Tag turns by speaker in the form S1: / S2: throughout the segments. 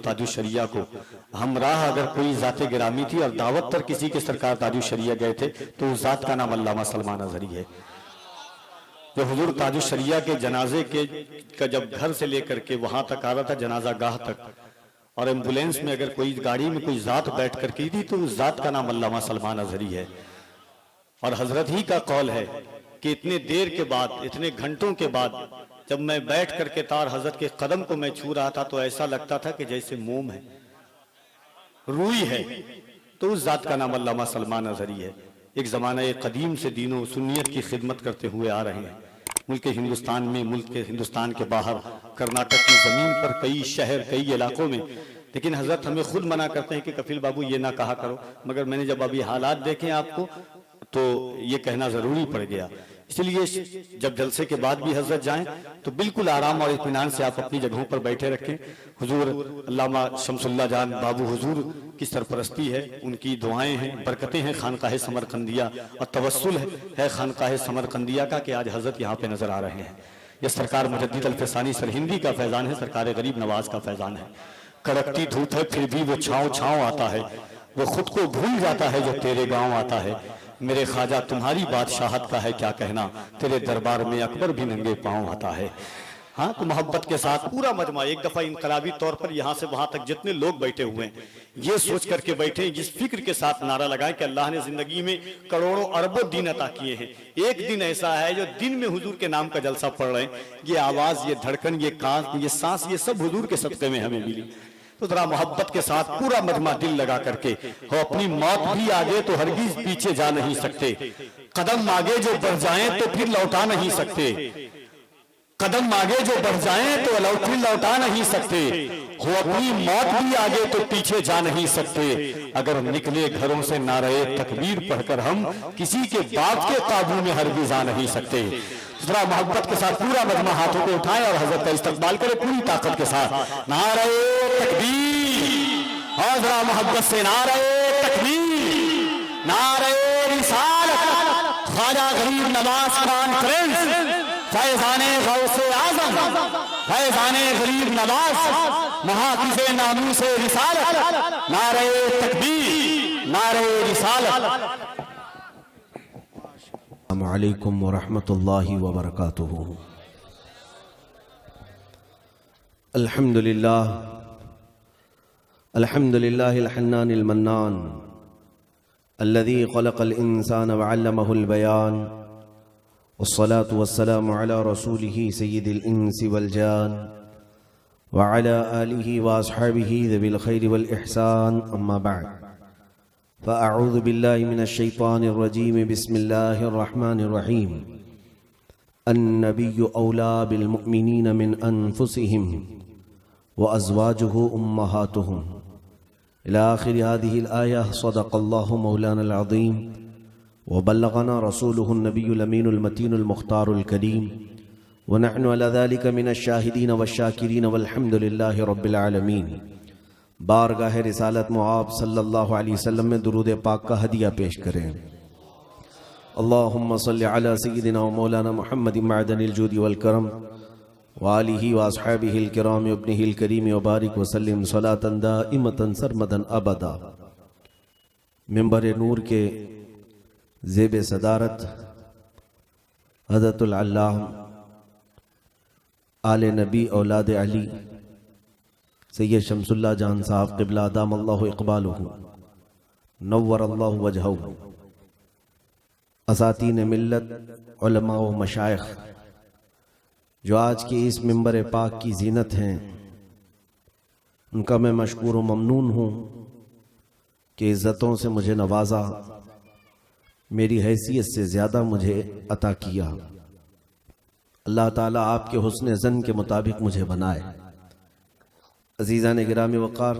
S1: ताजुल शरिया को हमराह अगर कोई ज़ात गिरामी थी और दावत पर किसी के सरकार ताजुल शरिया गए थे तो उस ज़ात का नाम अल्लामा सलमान अज़हरी है। जो हुजूर ताजुल शरिया के जनाजे का जब घर से लेकर के वहाँ तक आ रहा था जनाजा गाह तक, और एम्बुलेंस में अगर कोई गाड़ी में कोई ज़ात बैठ कर की थी तो उस ज़ात का नाम अल्लामा सलमान अज़हरी है। और हजरत ही का कौल है कि इतने देर के बाद, इतने घंटों के बाद जब मैं बैठ करके तार हजरत के कदम को मैं छू रहा था तो ऐसा लगता था कि जैसे मोम है, रूई है। तो उस जात का नाम अल्लामा सलमान अज़हरी है। एक ज़माना कदीम से दीनों सुन्नियत की खिदमत करते हुए आ रहे हैं। मुल्क हिंदुस्तान में, मुल्क के हिंदुस्तान के बाहर, कर्नाटक की ज़मीन पर, कई शहर, कई इलाकों में, लेकिन हजरत हमें खुद मना करते हैं कि कफील बाबू ये ना कहा करो, मगर मैंने जब अभी हालात देखे आपको तो ये कहना ज़रूरी पड़ गया। इसलिए जब जलसे के बाद भी हजरत जाएं तो बिल्कुल आराम और इत्मीनान से आप अपनी जगहों पर बैठे रखें। हुजूर अल्लामा शमसुल्लाह जान बाबू हुजूर की सरपरस्ती है, उनकी दुआएं हैं, बरकतें हैं खानकाह समरकंदिया, और तवस्सुल है खानकाह समरकंदिया का कि आज हजरत यहाँ पे नजर आ रहे हैं। यह सरकार मुजद्दिद अल-फ़सानी सरहिंदी का फैज़ान है, सरकार गरीब नवाज का फैज़ान है। कड़कती धूप है फिर भी वो छाँव छाँव आता है, वो खुद को भूल जाता है जो तेरे गाँव आता है। मेरे ख्वाजा तुम्हारी बादशाहत का है क्या कहना, तेरे दरबार में अकबर भी नंगे पाँव आता है। हाँ, तो मोहब्बत के साथ पूरा मजमा एक दफा इनकलाबी तौर पर यहाँ से वहां तक जितने लोग बैठे हुए हैं ये सोच करके बैठे, जिस फिक्र के साथ नारा लगाएं कि अल्लाह ने जिंदगी में करोड़ों अरबों दिन अता किए हैं, एक दिन ऐसा है जो दिन में हुजूर के नाम का जलसा पढ़ रहे हैं। ये आवाज, ये धड़कन, ये कान, ये सांस, ये सब हुजूर के सदक़े में हमें मिली। तो जरा मोहब्बत के साथ पूरा मजमा दिल लगा करके हो, अपनी मौत भी आगे तो हरगिज पीछे जा नहीं सकते, कदम आगे जो बढ़ जाएं तो फिर लौटा नहीं सकते, कदम आगे जो बढ़ जाएं तो फिर लौटा नहीं सकते, हो अपनी मौत भी आगे तो पीछे जा नहीं सकते, अगर निकले घरों से नारे तकबीर पढ़कर हम किसी के बाप के काबू में हरगिज आ नहीं सकते। जरा मोहब्बत के साथ पूरा मजमा हाथों को उठाएं और हजरत का इस्तकबाल करें पूरी ताकत के साथ। नारे तकबीर, और जरा मोहब्बत से नारे तकबीर, नारे रिसालत, ख्वाजा गरीब नवाज कॉन्फ्रेंस, फैजाने गौसे आजम, फैजाने गरीब नवाज, मुहाफिज़े नामूसे रिसालत, नारे तकबीर, नारे रिसालत।
S2: अस्सलामुअलैकुम वरहमतुल्लाहि वबरकातुहू। अल्हम्दुलिल्लाह, अल्हम्दुलिल्लाहिल हन्नानिल मन्नान, अल्लज़ी ख़लक़ल इंसान व अल्लमहुल बयान, वस्सलातु वस्सलामु अला रसूलिही सय्यिदिल इंसी वल जान व अला आलिही व अस्हाबिही ज़िल खैरि वल इहसान, अम्मा बअद। फ़अऊज़ु बिल्लाहि मिनश शैतानिर रजीम, बिस्मिल्लाहिर रहमानिर रहीम। अन्नबिय्यु औला बिल मुअमिनीन मिन अनफुसिहिम व अज़वाजुहु उम्महातुहुम इला आखिर हादिहिल आया। सदक़ल्लाहु मौलानल अज़ीम व बल्लगना रसूलुहुन नबियुल अमीनुल मतीनुल मुख्तारुल करीम व नहनु अला ज़ालिका मिनश शाहिदीन वश्शाकिरीन वल्हम्दुलिल्लाहि रब्बिल आलमीन। बारगाह रिसालत मुआब सल्लल्लाहु अलैहि वसल्लम में दुरूद पाक का हदिया पेश करें। अल्लाहुम्मा सल्लि अला सय्यिदिना व मौलाना मुहम्मद मअदनिल जूदी वल करम व आलिही व अस्हाबिहिल किराम व इब्निहिल करीम व बारिक व सल्लिम सलातन दाइमतन सरमदन अबदा। मिंबर नूर के ज़ेब सदारत हज़रतुल अल्लामा आले नबी औलाद अली सैयद शमसुल्लाह जान साहब क़िबला अदामल्लाहु इक़बालुहु नव्वरल्लाहु वजहहु, असातीन मिल्लत, उलमा व मशाइख जो आज की इस मिंबर पाक की जीनत हैं, उनका मैं मशकूर व ममनून हूँ कि इज़्ज़तों से मुझे नवाजा, मेरी हैसियत से ज़्यादा मुझे अता किया। अल्लाह ताला आपके हुस्न ज़न के मुताबिक मुझे बनाए। अज़ीज़ान गिरामी वक़ार,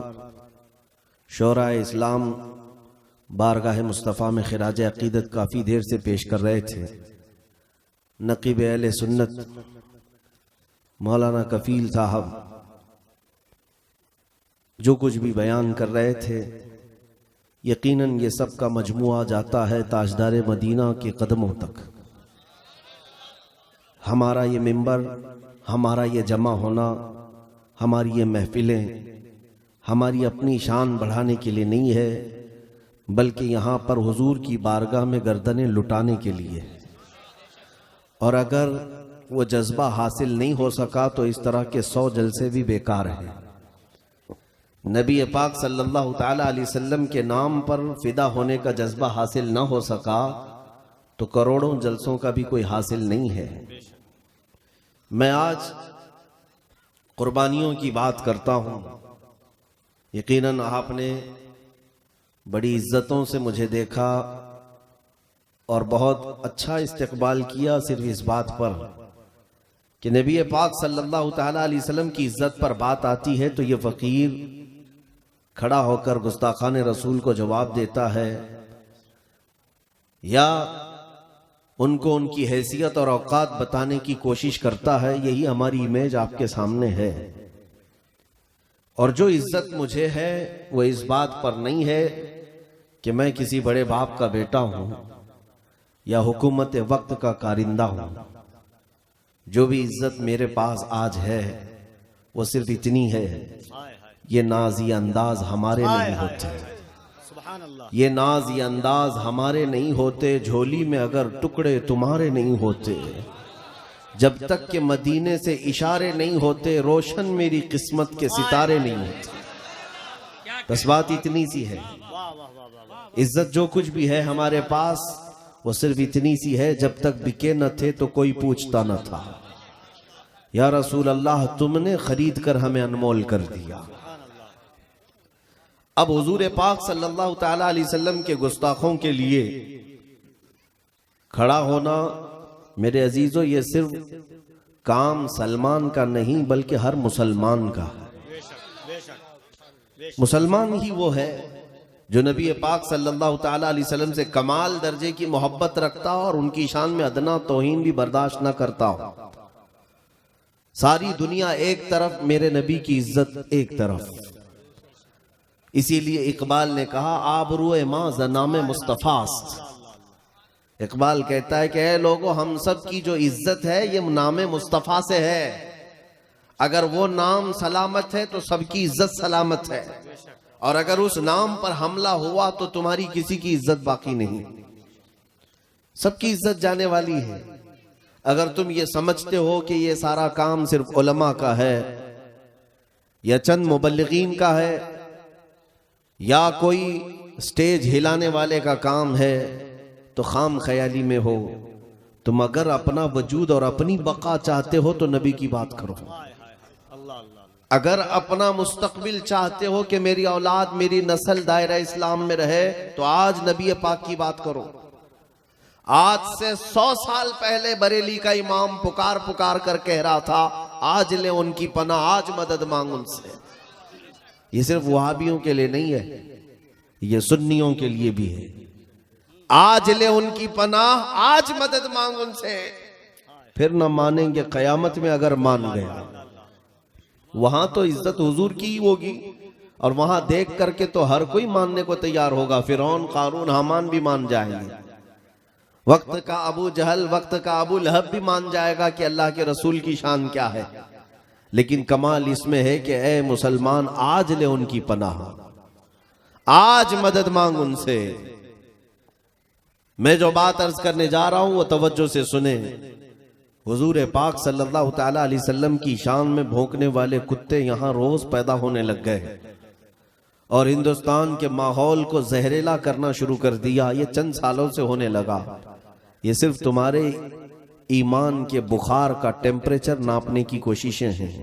S2: शोराए इस्लाम बारगाह मुस्तफ़ा में खिराज अक़ीदत काफ़ी देर से पेश कर रहे थे। नक़ीब अहले सुन्नत मौलाना कफ़ील साहब जो कुछ भी बयान कर रहे थे, यकीनन ये सब का मजमुआ जाता है ताजदार मदीना के कदमों तक। हमारा ये मिंबर, हमारा ये जमा होना, हमारी ये महफिलें, हमारी अपनी शान बढ़ाने के लिए नहीं है, बल्कि यहाँ पर हुजूर की बारगाह में गर्दनें लुटाने के लिए। और अगर वो जज्बा हासिल नहीं हो सका तो इस तरह के 100 जलसे भी बेकार हैं। नबी पाक सल्लल्लाहु ताला अलैहि वसल्लम के नाम पर फिदा होने का जज्बा हासिल ना हो सका तो करोड़ों जलसों का भी कोई हासिल नहीं है। मैं आज कुर्बानियों की बात करता हूं। यकीनन आपने बड़ी इज्जतों से मुझे देखा और बहुत अच्छा इस्तकबाल किया, सिर्फ इस बात पर कि नबी पाक सल्लल्लाहु ताला अलैहि वसल्लम की इज्जत पर बात आती है तो ये फकीर खड़ा होकर गुस्ताखाने रसूल को जवाब देता है या उनको उनकी हैसियत और औकात बताने की कोशिश करता है। यही हमारी इमेज आपके सामने है। और जो इज्जत मुझे है वो इस बात पर नहीं है कि मैं किसी बड़े बाप का बेटा हूं या हुकूमत वक्त का कारिंदा हूं। जो भी इज्जत मेरे पास आज है वो सिर्फ इतनी है, ये नाज ये अंदाज हमारे नहीं होते, ये नाज ये अंदाज हमारे नहीं होते, झोली में अगर टुकड़े तुम्हारे नहीं होते, जब तक के मदीने से इशारे नहीं होते, रोशन मेरी किस्मत के सितारे नहीं होते। बस बात इतनी सी है। इज्जत जो कुछ भी है हमारे पास वो सिर्फ इतनी सी है, जब तक बिके न थे तो कोई पूछता न था। या रसूल अल्लाह तुमने खरीद कर हमें अनमोल कर दिया। अब हुजूर पाक सल्लल्लाहु ताला अलैहि वसल्लम के गुस्ताखों के लिए खड़ा होना मेरे अजीजों, ये सिर्फ काम सलमान का नहीं बल्कि हर मुसलमान का है। मुसलमान ही वो है जो नबी पाक सल्लल्लाहु ताला अलैहि वसल्लम से कमाल दर्जे की मोहब्बत रखता हो और उनकी शान में अदना तौहीन भी बर्दाश्त ना करता हो। सारी दुनिया एक तरफ, मेरे नबी की इज्जत एक तरफ। इसीलिए इकबाल ने कहा आबरूए मां जनामे मुस्तफास्त। इकबाल कहता है कि ऐ लोगों, हम सब की जो इज्जत है ये नामे मुस्तफा से है। अगर वो नाम सलामत है तो सबकी इज्जत सलामत है, और अगर उस नाम पर हमला हुआ तो तुम्हारी किसी की इज्जत बाकी नहीं, सबकी इज्जत जाने वाली है। अगर तुम ये समझते हो कि ये सारा काम सिर्फ उलमा का है या चंद मुबल्लिगीन का है या कोई स्टेज हिलाने वाले का काम है तो खाम ख्याली में हो। तुम अगर अपना वजूद और अपनी बका चाहते हो तो नबी की बात करो। अगर अपना मुस्तकबिल चाहते हो कि मेरी औलाद मेरी नस्ल दायरा इस्लाम में रहे तो आज नबी पाक की बात करो। आज से 100 साल पहले बरेली का इमाम पुकार पुकार कर कह रहा था आज ले उनकी पनाह, आज मदद मांग उनसे। ये सिर्फ वहाबियों के लिए नहीं है, ये सुन्नियों के लिए भी है। आज ले उनकी पनाह, आज मदद मांग उनसे। फिर न मानेंगे कयामत में अगर मान गया। वहां तो इज्जत हुजूर की ही होगी और वहां देख करके तो हर कोई मानने को तैयार होगा। फिरौन, कारून, हामान भी मान जाएंगे। वक्त का अबू जहल, वक्त का अबू लहब भी मान जाएगा कि अल्लाह के रसूल की शान क्या है। लेकिन कमाल इसमें है कि ए मुसलमान, आज ले उनकी पनाह, आज मदद मांग उनसे। मैं जो बात अर्ज करने जा रहा हूं वो तवज्जो से सुने। हुजूर पाक सल्लल्लाहु ताला अलैहि वसल्लम की शान में भौंकने वाले कुत्ते यहां रोज पैदा होने लग गए और हिंदुस्तान के माहौल को जहरीला करना शुरू कर दिया। ये चंद सालों से होने लगा। ये सिर्फ तुम्हारे ईमान के बुखार का टेम्परेचर नापने की कोशिशें हैं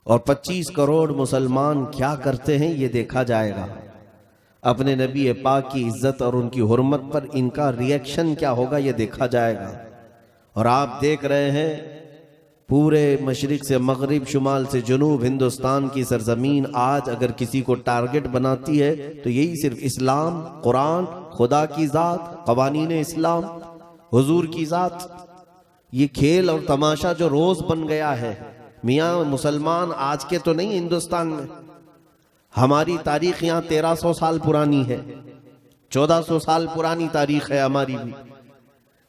S2: और 25 करोड़ मुसलमान क्या करते हैं ये देखा जाएगा। अपने नबी पाक की इज्जत और उनकी हुर्मत पर इनका रिएक्शन क्या होगा ये देखा जाएगा। और आप देख रहे हैं पूरे मशरिक से मगरिब, शुमाल से जुनूब, हिंदुस्तान की सरजमीन आज अगर किसी को टारगेट बनाती है तो यही सिर्फ इस्लाम, कुरान, खुदा की जात, कवानीन इस्लाम, हुजूर की जात। ये खेल और तमाशा जो रोज बन गया है। मियाँ मुसलमान आज के तो नहीं, हिंदुस्तान में हमारी तारीख यहाँ 1300 साल पुरानी है, 1400 साल पुरानी तारीख है हमारी भी।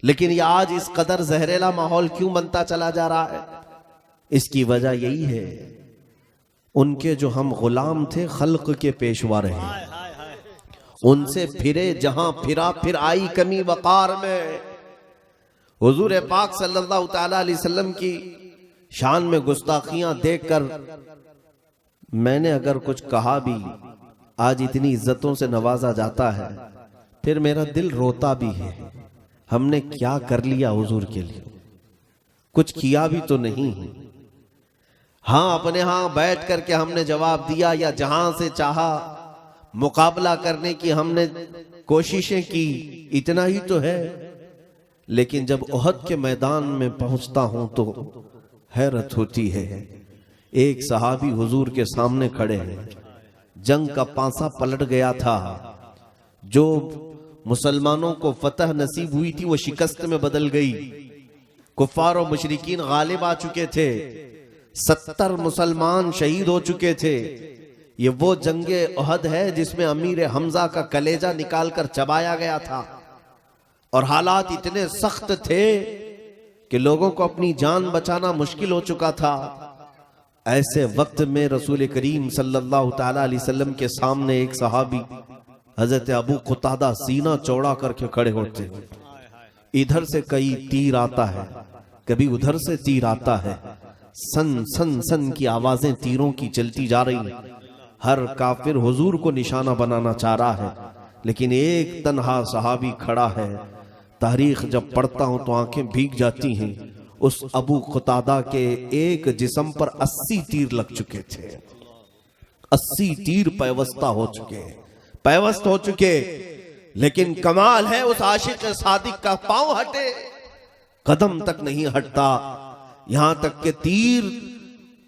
S2: लेकिन ये आज इस कदर जहरीला माहौल क्यों बनता चला जा रहा है? इसकी वजह यही है उनके जो हम गुलाम थे खल्क के पेशवा रहे, उनसे फिरे जहां फिरा फिर आई कमी वकार में। हुजूर पाक सल्लल्लाहु ताला अलैहि वसल्लम की शान में गुस्ताखियां देखकर मैंने अगर कुछ कहा भी, आज इतनी इज्जतों से नवाजा जाता है, फिर मेरा दिल रोता भी है। हमने क्या कर लिया हुजूर के लिए? कुछ किया भी तो नहीं है। हाँ, अपने यहां बैठ करके हमने जवाब दिया या जहां से चाहा मुकाबला करने की हमने कोशिशें की, इतना ही तो है। लेकिन जब ओहद के मैदान में पहुंचता हूं तो हैरत होती है। एक सहाबी हुजूर के सामने खड़े हैं, जंग का पांसा पलट गया था, जो मुसलमानों को फतह नसीब हुई थी वो शिकस्त में बदल गई। कुफ्फार और मुशरिकीन गालिब आ चुके थे, 70 मुसलमान शहीद हो चुके थे। ये वो जंगे ओहद है जिसमें अमीर हमजा का कलेजा निकालकर चबाया गया था, और हालात इतने सख्त थे कि लोगों को अपनी जान बचाना मुश्किल हो चुका था। ऐसे वक्त में रसूल करीम सल्लल्लाहु ताला अलैहि वसल्लम के सामने एक सहाबी हजरत अबू कुतादा सीना चौड़ा करके खड़े होते हैं। इधर से कई तीर आता है, कभी उधर से तीर आता है, सन सन सन की आवाजें तीरों की चलती जा रही हैं। हर काफिर हुजूर को निशाना बनाना चाह रहा है, लेकिन एक तन्हा सहाबी खड़ा है। तारीख जब पढ़ता हूं तो आंखें भीग जाती हैं। उस अबू कुतादा के एक जिस्म पर 80 तीर लग चुके थे, 80 तीर पैवस्ता हो चुके, पैवस्त हो चुके। लेकिन कमाल है उस आशिक सादिक का, पांव हटे कदम तक नहीं हटता, यहां तक के तीर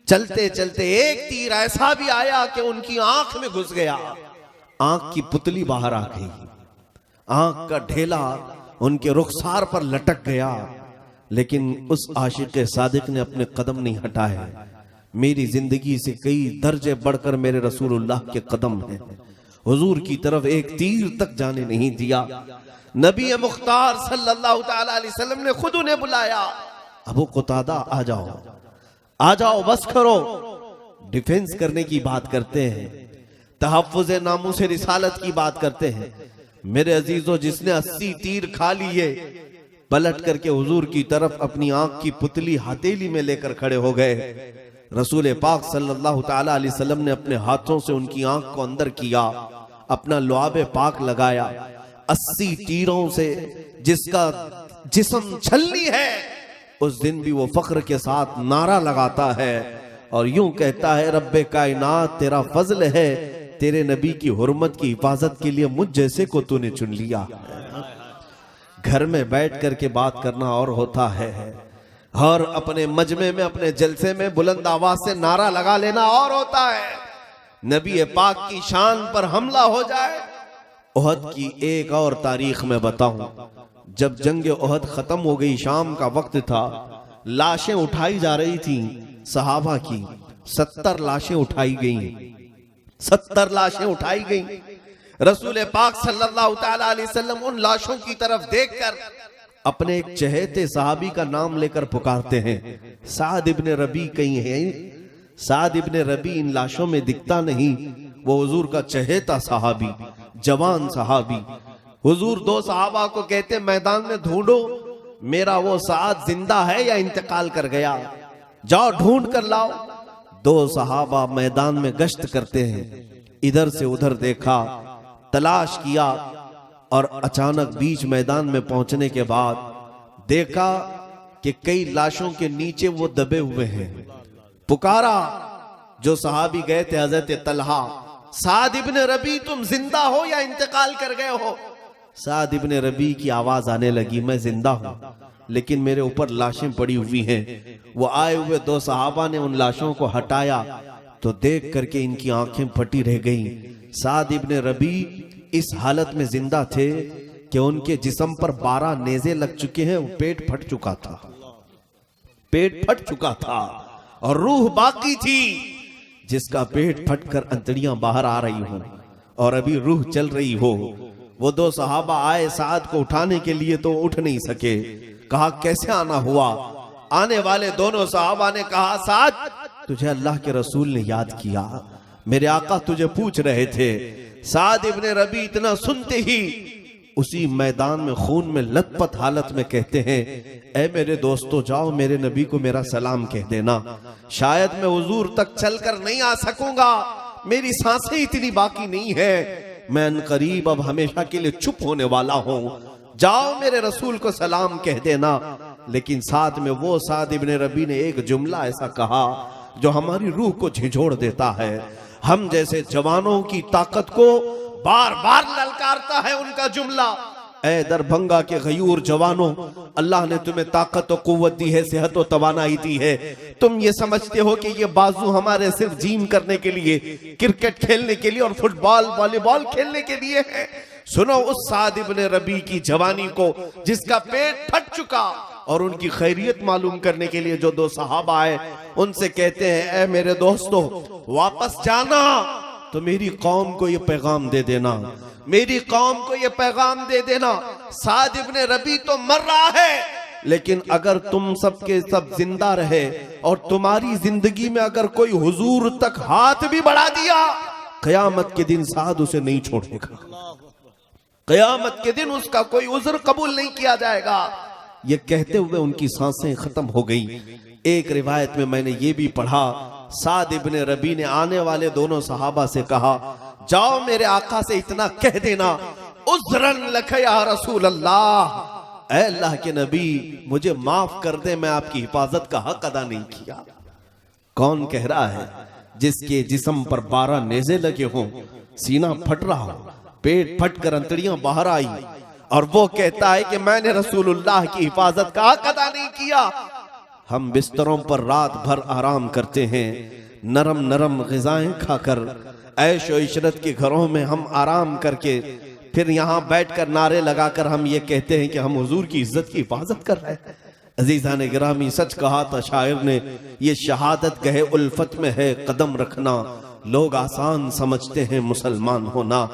S2: चलते चलते एक तीर ऐसा भी आया कि उनकी आंख में घुस गया, आंख की पुतली बाहर आ गई, आंख का ढेला उनके रुखसार पर लटक गया। लेकिन उस आशिक सादिक ने अपने कदम नहीं हटाए। मेरी जिंदगी से कई दर्जे बढ़कर मेरे रसूलुल्लाह के कदम हैं। हुजूर की तरफ एक तीर तक जाने नहीं दिया। नबी मुख्तार सल्लल्लाहु ताला अलैहि वसल्लम ने खुद उन्हें बुलाया, अबू कुतादा आ जाओ, आ जाओ, बस करो। डिफेंस करने की बात करते हैं, तहफ्फुज़ नामूस रिसालत की बात करते हैं। मेरे अजीजों, जिसने 80 तीर खा लिए, पलट करके हुजूर की तरफ अपनी आंख की पुतली हथेली में लेकर खड़े हो गए। रसूल पाक सल्लल्लाहु ताला अलैहि वसल्लम ने अपने हाथों से उनकी आंख को अंदर किया, अपना लुआब पाक लगाया। 80 तीरों से जिसका जिस्म छलनी है, उस दिन भी वो फख्र के साथ नारा लगाता है और यूं कहता है, रब्बे कायनात तेरा फजल है, तेरे नबी की हुर्मत की हिफाजत के लिए मुझ जैसे को तूने चुन लिया। घर में बैठ करके बात करना और होता है, और अपने मजमे में, अपने जलसे में बुलंद आवाज से नारा लगा लेना और होता है। नबी पाक की शान पर हमला हो जाए। ओहद की एक और तारीख में बताऊं, जब जंग ओहद खत्म हो गई, शाम का वक्त था, लाशें उठाई जा रही थी सहाबा की। 70 लाशें उठाई गई, 70 लाशें उठाई गई। रसूल पाक सल्लल्लाहु ताला अलैहि वसल्लम उन लाशों की तरफ देखकर अपने एक चहेते सहाबी का नाम लेकर पुकारते हैं, साद इब्ने रबी कहीं है? साद इब्ने रबी इन लाशों में दिखता नहीं। वो हुजूर का चहेता सहाबी, जवान सहाबी। हुजूर 2 सहाबा को कहते, मैदान में ढूंढो, मेरा वो साद जिंदा है या इंतकाल कर गया, जाओ ढूंढ कर लाओ। 2 सहाबा मैदान में गश्त करते हैं, इधर से उधर देखा, तलाश किया, और अचानक बीच मैदान में पहुंचने के बाद देखा कि कई लाशों के नीचे वो दबे हुए हैं। पुकारा, जो सहाबी गए थे हजरत तलहा, साद इब्ने रबी तुम जिंदा हो या इंतकाल कर गए हो? साद इब्ने रबी की आवाज आने लगी, मैं जिंदा हूं, लेकिन मेरे ऊपर लाशें पड़ी हुई हैं। वो आए हुए 2 सहाबा ने उन लाशों को हटाया तो देख करके इनकी आंखें फटी रह गईं। साद इब्ने रबी इस हालत में जिंदा थे कि उनके जिस्म पर 12 नेज़े लग चुके हैं, वो पेट फट चुका था, पेट फट चुका था, और रूह बाकी थी, जिसका पेट फटकर अंतड़ियां बाहर आ रही हो और अभी रूह चल रही हो। वो 2 सहाबा आए साद को उठाने के लिए तो उठ नहीं सके। कहा कैसे आना हुआ? आने वाले दोनों सहाबा ने कहा, साद तुझे अल्लाह के रसूल ने याद किया, मेरे आका तुझे पूछ रहे थे। साद इब्ने रबी इतना सुनते ही उसी मैदान में खून में लथपथ हालत में कहते हैं, ऐ मेरे दोस्तों जाओ मेरे नबी को मेरा सलाम कह देना, शायद मैं हुजूर तक चलकर नहीं आ सकूंगा, मेरी सांसें इतनी बाकी नहीं है, मैं अनकरीब अब हमेशा के लिए चुप होने वाला हूं, जाओ मेरे रसूल को सलाम कह देना। लेकिन साथ में वो साद इब्ने रबी ने एक जुमला ऐसा कहा जो हमारी रूह को झिझोड़ देता है। हम जैसे जवानों की ताकत को बार बार ललकारता है उनका जुमला, ऐ दरभंगा के गयूर जवानों, अल्लाह ने तुम्हें ताकत और कुव्वत दी है, सेहत और तवानाई दी है, तुम ये समझते हो कि ये बाजू हमारे सिर्फ जिम करने के लिए, क्रिकेट खेलने के लिए और फुटबॉल वॉलीबॉल खेलने के लिए है। सुनो उस साद इब्ने रबी की जवानी को जिसका पेट फट चुका, और उनकी खैरियत मालूम करने के लिए जो दो सहाबा आए उनसे कहते हैं, ऐ मेरे दोस्तों वापस जाना तो मेरी कौम को ये पैगाम दे देना, मेरी कौम को ये पैगाम दे देना, साद इब्ने रबी तो मर रहा है, लेकिन अगर तुम सबके सब जिंदा रहे और तुम्हारी जिंदगी में अगर कोई हुजूर तक हाथ भी बढ़ा दिया, कयामत के दिन साद उसे नहीं छोड़ेगा, कयामत के दिन उसका कोई उज़्र कबूल नहीं किया जाएगा। ये कहते हुए उनकी सांसें खत्म हो गई। एक रिवायत में मैंने ये भी पढ़ा, साद इब्ने रबी ने आने वाले दोनों सहाबा से कहा, जाओ मेरे आका से इतना कह देना, उज़्रन लक या रसूल अल्लाह, ऐ अल्लाह के नबी मुझे माफ कर दे, मैं आपकी हिफाजत का हक अदा नहीं किया। कौन कह रहा है? जिसके जिस्म पर 12 नेज़े लगे हों, सीना फट रहा हो, पेट फट कर अंतड़ियां बाहर आई, और वो कहता है कि मैंने रसूलुल्लाह की हिफाजत का हक अदा नहीं किया। हम बिस्तरों पर रात भर आराम करते हैं, नरम नरम ग़िज़ाएं खाकर, ऐश और इशरत के घरों में हम आराम करके फिर यहाँ बैठकर नारे लगाकर हम ये कहते हैं कि हम हुजूर की इज्जत की हिफाजत कर रहे हैं। अजीज़ान गिरामी, सच कहा था शायर ने, ये शहादत गहे उल्फत में है कदम रखना, लोग आसान समझते हैं मुसलमान होना।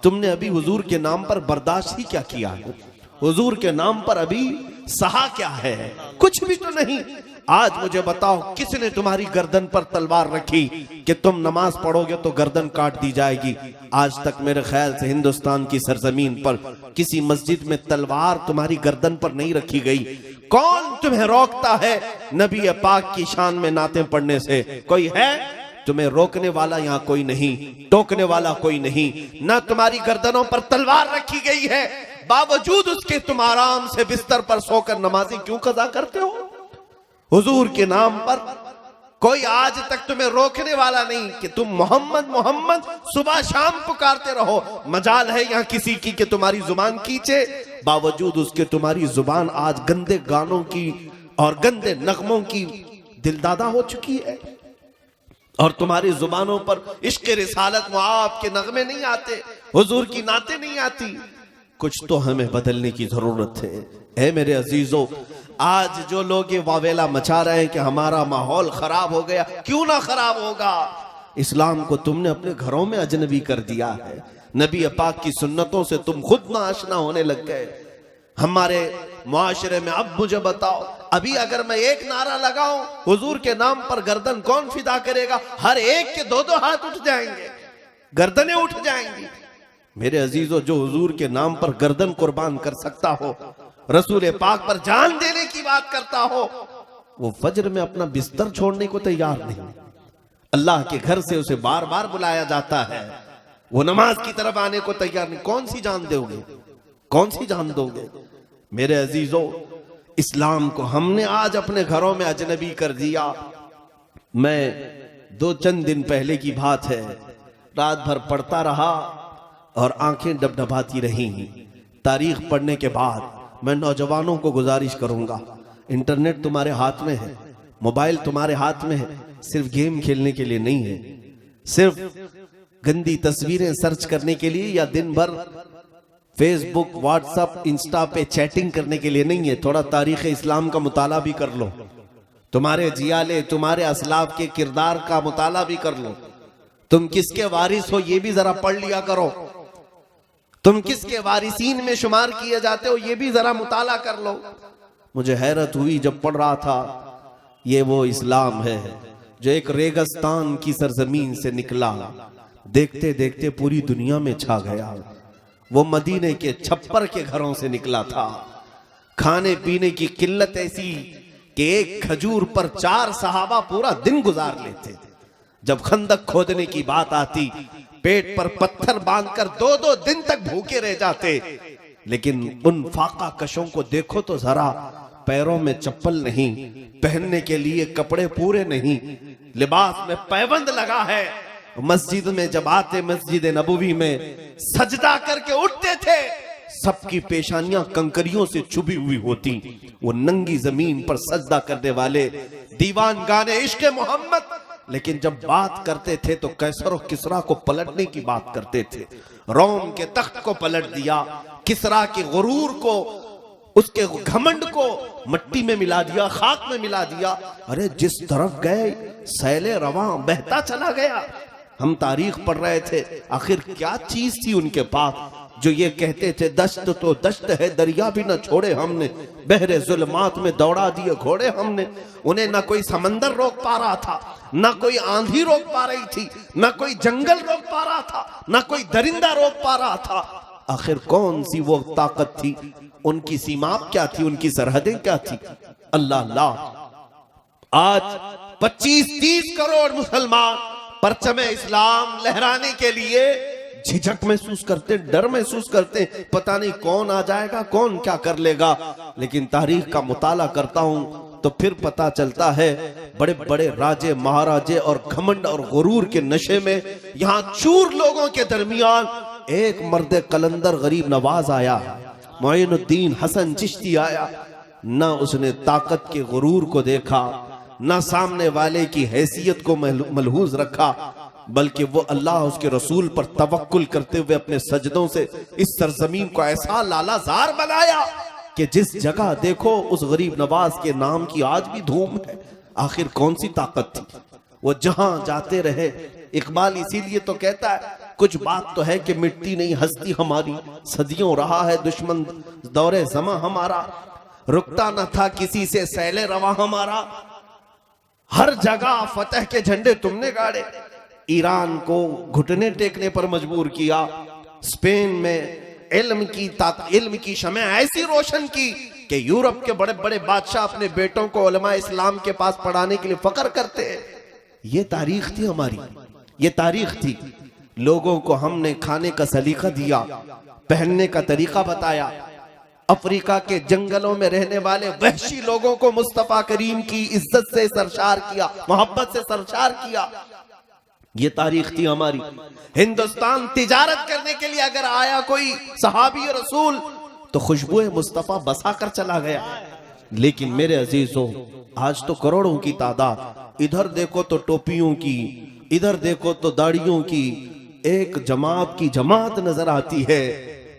S2: तुमने अभी हुजूर के नाम पर बर्दाश्त ही क्या किया है? हुजूर के नाम पर अभी सहा क्या है? कुछ भी तो नहीं। आज मुझे बताओ किसने तुम्हारी गर्दन पर तलवार रखी कि तुम नमाज पढ़ोगे तो गर्दन काट दी जाएगी? आज तक मेरे ख्याल से हिंदुस्तान की सरजमीन पर किसी मस्जिद में तलवार तुम्हारी गर्दन पर नहीं रखी गई। कौन तुम्हें रोकता है नबी पाक की शान में नाते पढ़ने से? कोई है? तुम्हें रोकने वाला यहाँ कोई नहीं, टोकने वाला कोई नहीं, ना तुम्हारी गर्दनों पर तलवार रखी गई है, बावजूद उसके तुम आराम से बिस्तर पर सोकर नमाज़ें क्यों कज़ा करते हो? हुजूर के नाम पर कोई आज तक तुम्हें रोकने वाला नहीं कि तुम मोहम्मद मोहम्मद सुबह शाम पुकारते रहो। मजाल है यहाँ किसी की कि तुम्हारी जुबान खींचे, बावजूद उसके तुम्हारी जुबान आज गंदे गानों की और गंदे नगमों की दिलदादा हो चुकी है, और तुम्हारी जुबानों पर इश्क रिसालत मुआब के नगमे नहीं आते, हुजूर की नाते नहीं आती। कुछ तो हमें बदलने की जरूरत है। ऐ मेरे अजीजों, आज जो लोग ये वावेला मचा रहे हैं कि हमारा माहौल खराब हो गया, क्यों ना खराब होगा? इस्लाम को तुमने अपने घरों में अजनबी कर दिया है, नबी पाक की सुन्नतों से तुम खुद ना आशना होने लग गए। हमारे मुआशरे में अब मुझे बताओ, अभी अगर मैं एक नारा लगाऊं हुजूर के नाम पर, गर्दन कौन फिदा करेगा? हर एक के 2-2 हाथ उठ जाएंगे, गर्दनें उठ जाएंगी। मेरे अजीजों, जो हुजूर के नाम पर गर्दन कुर्बान कर सकता हो, रसूल पाक पर जान देने की बात करता हो, वो फजर में अपना बिस्तर छोड़ने को तैयार नहीं। अल्लाह के घर से उसे बार बार बुलाया जाता है, वो नमाज की तरफ आने को तैयार नहीं। कौन सी जान दोगे? कौन सी जान दोगे? मेरे अजीजों, इस्लाम को हमने आज अपने घरों में अजनबी कर दिया। मैं 2-3 दिन पहले की बात है, रात भर पढ़ता रहा और आंखें डबडबाती रही। तारीख पढ़ने के बाद मैं नौजवानों को गुजारिश करूंगा, इंटरनेट तुम्हारे हाथ में है, मोबाइल तुम्हारे हाथ में है, सिर्फ गेम खेलने के लिए नहीं है, सिर्फ गंदी तस्वीरें सर्च करने के लिए या दिन भर फेसबुक, व्हाट्सएप, इंस्टा पे चैटिंग करने के लिए नहीं है। थोड़ा तारीख इस्लाम का मुताला भी कर लो, तुम्हारे जियाले, तुम्हारे असलाफ के किरदार का मुताला भी कर लो। तुम किसके वारिस हो ये भी जरा पढ़ लिया करो, तुम किसके वारिसीन में शुमार किए जाते हो ये भी जरा मुताला कर लो। मुझे हैरत हुई जब पढ़ रहा था, ये वो इस्लाम है जो एक रेगिस्तान की सरजमीन से निकला, देखते देखते पूरी दुनिया में छा गया। वो मदीने के छप्पर के घरों से निकला था। खाने पीने की किल्लत ऐसी कि एक खजूर पर 4 सहाबा पूरा दिन गुजार लेते। जब खंदक खोदने की बात आती, पेट पर पत्थर बांधकर 2-2 दिन तक भूखे रह जाते। लेकिन उन फाका कशों को देखो तो जरा, पैरों में चप्पल नहीं, पहनने के लिए कपड़े पूरे नहीं, लिबास में पैबंद लगा है। मस्जिद में जब आते, मस्जिद नबवी में सजदा करके उठते थे, सबकी पेशानियां कंकरियों से चुभी हुई होती। वो नंगी जमीन पर सजदा करने वाले दीवान गाने इश्क मोहम्मद। लेकिन जब बात करते थे तो कैसर और किसरा को पलटने की बात करते थे। रोम के तख्त को पलट दिया, किसरा के गुरूर को, उसके घमंड को मट्टी में मिला दिया, खाक में मिला दिया। अरे जिस तरफ गए सैले रवां बहता चला गया। हम तारीख पढ़ रहे थे, आखिर क्या चीज थी उनके पास जो ये कहते थे दश्त तो दश्त है, दरिया भी न छोड़े हमने, बहरे जुल्मात में दौड़ा दिए घोड़े हमने। उन्हें ना कोई समंदर रोक पा रहा था, ना कोई आंधी रोक पा रही थी, ना कोई जंगल रोक पा रहा था, ना कोई दरिंदा रोक पा रहा था। आखिर कौन सी वो ताकत थी? उनकी सीमा क्या थी? उनकी सरहदें क्या थी? अल्लाह अल्लाह। आज 25-30 करोड़ मुसलमान परचमे इस्लाम लहराने के लिए झिझक महसूस करते, डर महसूस करते, पता नहीं कौन आ जाएगा, कौन क्या कर लेगा। लेकिन तारीख का मुताला करता हूं तो फिर पता चलता है बड़े बड़े राजे महाराजे और घमंड और गुरूर के नशे में यहां चूर लोगों के दरमियान एक मर्द कलंदर गरीब नवाज आया, मोइनुद्दीन हसन चिश्ती आया। ना उसने ताकत के गुरूर को देखा, ना सामने वाले की हैसियत को मलहूज रखा, बल्कि वो अल्लाह उसके रसूल पर तवक्कुल करते हुए अपने सजदों से इस सरजमीन को ऐसा लालाजार बनाया कि जिस जगह देखो उस गरीब नवाज के नाम की आज भी धूम है। आखिर कौन सी ताकत थी? वो जहां जाते रहे। इकबाल इसीलिए तो कहता है, कुछ बात तो है कि मिट्टी नहीं हस्ती हमारी, सदियों रहा है दुश्मन दौरे जमा हमारा, रुकता न था किसी से सैले रवा हमारा, हर जगह फतह के झंडे तुमने गाड़े, ईरान को घुटने टेकने पर मजबूर किया, स्पेन में इल्म की शमे ऐसी रोशन की कि यूरोप के बड़े बड़े बादशाह अपने बेटों को उलमा इस्लाम के पास पढ़ाने के लिए फख्र करते हैं। ये तारीख थी हमारी, ये तारीख थी। लोगों को हमने खाने का सलीका दिया, पहनने का तरीका बताया। अफ्रीका के जंगलों में रहने वाले वहशी लोगों को मुस्तफा करीम की इज्जत से सरशार किया, मोहब्बत से सरशार किया। ये तारीख थी हमारी। हिंदुस्तान तिजारत करने के लिए अगर आया कोई सहाबी रसूल तो खुशबुए मुस्तफा बसा कर चला गया। लेकिन मेरे अजीजों, आज तो करोड़ों की तादाद, इधर देखो तो टोपियों की, इधर देखो तो दाढ़ियों की एक जमात की जमात नजर आती है।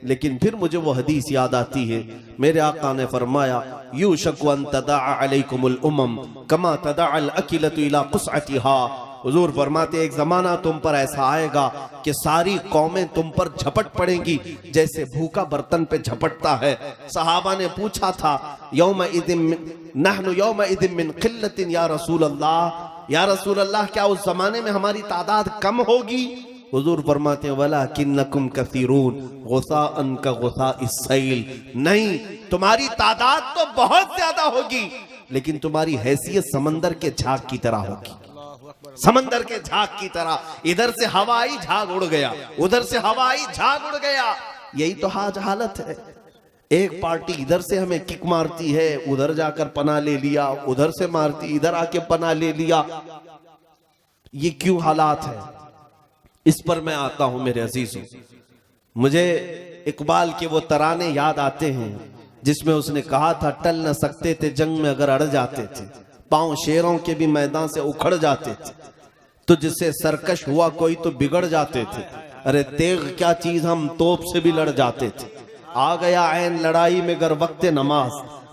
S2: लेकिन फिर मुझे वो हदीस याद आती है, मेरे आका ने फरमाया, यूशकु अन तदाअ अलैकुमुल उमम कमा तदाअल अकिलतु इला कुसअतिहा। हुजूर फरमाते, एक जमाना तुम पर ऐसा आएगा कि सारी कौमें तुम पर झपट पड़ेंगी जैसे भूखा बर्तन पे झपटता है। सहाबा ने पूछा था, नहनु यौमइदिन मिन क़िल्लतिन या रसूल अल्लाह, या रसूल अल्लाह क्या उस जमाने में हमारी तादाद कम होगी? हुजूर फरमाते, वलाकिन्नकुम कसीरून गुसाअन का गुसाइस सैल। नहीं, तुम्हारी तादाद तो बहुत ज्यादा होगी, लेकिन तुम्हारी हैसियत समंदर के झाग की तरह होगी, समंदर के झाग की तरह। इधर से हवाई झाग उड़ गया, उधर से हवाई झाग उड़ गया। यही तो आज हालत है। एक पार्टी इधर से हमें किक मारती है, उधर जाकर पना ले लिया, उधर से मारती, इधर आके पना ले लिया। ये क्यों हालात है? इस पर मैं आता हूं मेरे अजीजों। मुझे इकबाल के वो तराने याद आते हैं जिसमें उसने कहा था, टल न सकते थे जंग में अगर अड़ जाते थे, पांव शेरों के भी मैदान से उखड़ जाते थे, तो जिससे सरकश हुआ कोई तो बिगड़ जाते थे। अरे तेग क्या चीज, हम तोप से भी लड़ जाते थे। आ गया ऐन लड़ाई में गर वक्त नमाज,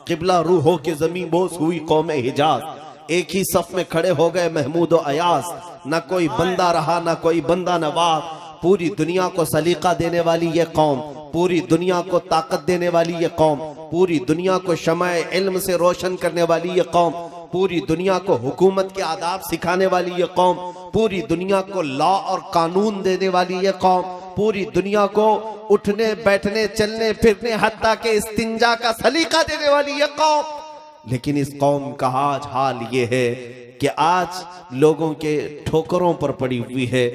S2: किबला रूहों की जमीन बोस हुई कौम हिजाज। एक ही सफ में खड़े हो गए महमूद और अयास, न कोई बंदा रहा न कोई बंदा नवाज। पूरी दुनिया को सलीका देने वाली ये कौम, पूरी दुनिया को ताकत देने वाली ये कौम, पूरी दुनिया को शमाए इल्म से रोशन करने वाली ये कौम, पूरी दुनिया को हुकूमत के आदाब सिखाने वाली ये कौम, पूरी दुनिया को लॉ और कानून देने वाली ये कौम, पूरी दुनिया को उठने बैठने चलने फिरने हत्ता के इस्तिंजा का सलीका देने वाली ये कौम। लेकिन इस कौम का आज हाल ये है कि आज लोगों के ठोकरों पर पड़ी हुई है।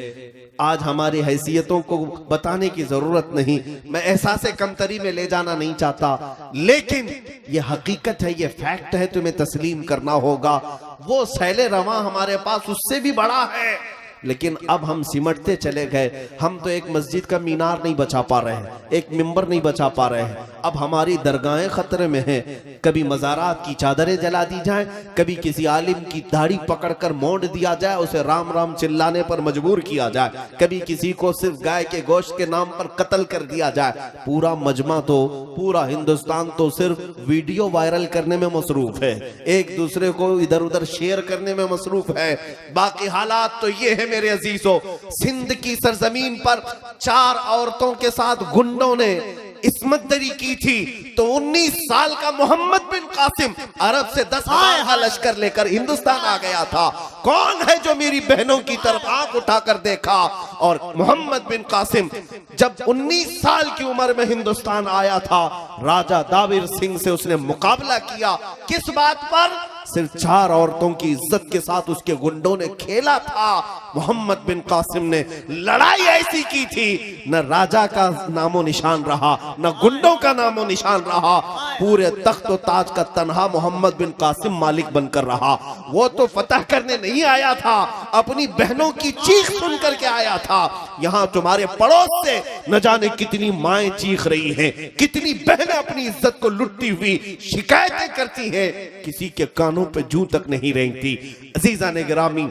S2: आज हमारी हैसियतों को बताने की जरूरत नहीं, मैं एहसास कमतरी में ले जाना नहीं चाहता, लेकिन ये हकीकत है, ये फैक्ट है, तुम्हें तस्लीम करना होगा। वो सैले रवां हमारे पास उससे भी बड़ा है, लेकिन अब हम सिमटते चले गए। हम तो एक मस्जिद का मीनार नहीं बचा पा रहे हैं, एक मिंबर नहीं बचा पा रहे हैं। अब हमारी दरगाहें खतरे में हैं। कभी मज़ारात की चादरें जला दी जाएं, कभी किसी आलिम की दाढ़ी पकड़कर मोड़ दिया जाए, उसे राम राम चिल्लाने पर मजबूर किया जाए, कभी किसी को सिर्फ गाय के गोश्त के नाम पर कत्ल कर दिया जाए। पूरा मजमा तो, पूरा हिंदुस्तान तो सिर्फ वीडियो वायरल करने में मसरूफ है, एक दूसरे को इधर उधर शेयर करने में मसरूफ है। बाकी हालात तो ये है मेरे अजीजों, सिंध की सरजमीन पर 4 औरतों के साथ गुंडों ने इस्मतदरी की थी, तो 19 साल का मोहम्मद बिन कासिम अरब से 10,000 का लश्कर लेकर हिंदुस्तान आ गया था। कौन है जो मेरी बहनों की तरफ आंख उठाकर देखा? और मोहम्मद बिन कासिम जब 19 साल की उम्र में हिंदुस्तान आया था, राजा दाविर सिंह से उसने मुकाबला किया। किस बात पर? सिर्फ 4 औरतों की इज्जत के साथ उसके गुंडों ने खेला था। मोहम्मद बिन कासिम ने लड़ाई ऐसी की थी, न राजा का नामो निशान रहा, न गुंडों का नामो निशान रहा। पूरे तख्त और ताज का तन्हा मोहम्मद बिन कासिम मालिक बनकर रहा। वो तो फतह करने नहीं आया था, अपनी बहनों की चीख सुन करके आया था। यहाँ तुम्हारे पड़ोस से न जाने कितनी माएं चीख रही हैं, कितनी बहनें अपनी इज्जत को लुटती हुई शिकायतें करती हैं, किसी के कानों पे जूं तक नहीं रेंगती। अजीजा ने गिरामी,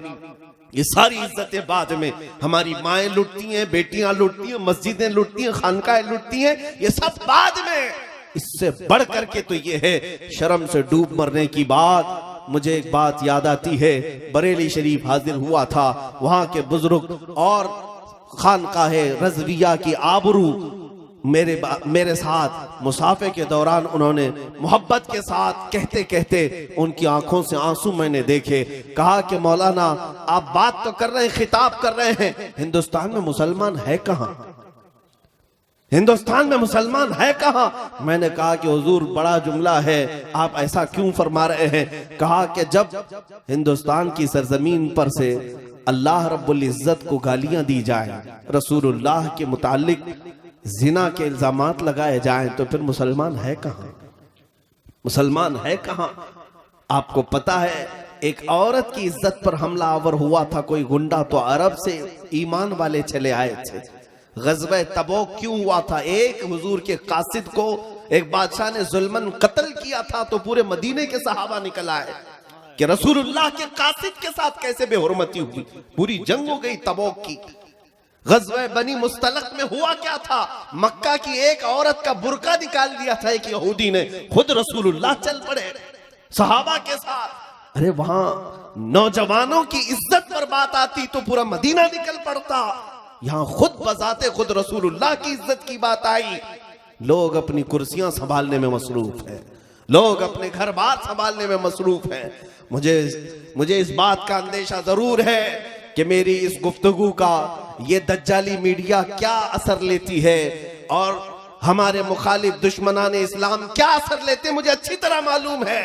S2: ये सारी इज्जतें बाद में हमारी माएं लुटती हैं, बेटियां लुटती हैं, मस्जिदें लुटती हैं, खानकाएं लुटती हैं, ये सब बाद में। इससे बढ़ करके तो ये है, शर्म से डूब मरने की बात। मुझे एक बात याद आती है, बरेली शरीफ हाजिर हुआ था, वहां के बुजुर्ग और खानकाहे रज़विया की आबरू मेरे साथ मुसाफे के दौरान उन्होंने मोहब्बत के साथ कहते कहते उनकी आंखों से आंसू मैंने देखे। कहा कि मौलाना आप बात तो कर रहे हैं, खिताब कर रहे हैं, हिंदुस्तान में मुसलमान है कहां? हिंदुस्तान में मुसलमान है कहां? मैंने कहा कि हुजूर बड़ा जुमला है, आप ऐसा क्यों फरमा रहे हैं? कहा कि जब हिंदुस्तान की सरजमीन पर से अल्लाह रब्बुल इज्जत को गालियां दी जाए, रसूलुल्लाह के मुतालिक जिना के इल्जामात लगाए जाएं, तो फिर मुसलमान है कहां? मुसलमान है कहां? आपको पता है, एक औरत की इज्जत पर हमला आवर हुआ था कोई गुंडा, तो अरब से ईमान वाले चले आए थे। गज़वे तबूक क्यों हुआ था? एक हुजूर के कासिद को एक बादशाह ने जुल्मन कत्ल किया था, तो पूरे मदीने के सहाबा निकल आए कि रसूलुल्लाह के कासिद के साथ कैसे बेहुरमती हुई। पूरी जंग हो गई तबूक की। गज़वे बनी मुस्तलक में हुआ क्या था? मक्का की एक औरत का बुरका निकाल दिया था एक यहूदी ने, खुद रसूलुल्लाह चल पड़े सहाबा के साथ। अरे वहां नौजवानों की इज्जत पर बात आती तो पूरा मदीना निकल पड़ता, यहां खुद बजाते खुद रसूलुल्लाह की इज्जत की बात आई। लोग अपनी कुर्सियां संभालने में मसरूफ हैं, लोग अपने घर बार संभालने में मसरूफ हैं। मुझे इस बात का अंदेशा जरूर है कि मेरी इस गुफ्तगू का ये दज्जाली मीडिया क्या असर लेती है और हमारे मुखालिफ दुश्मनाने इस्लाम क्या असर लेते हैं। मुझे अच्छी तरह मालूम है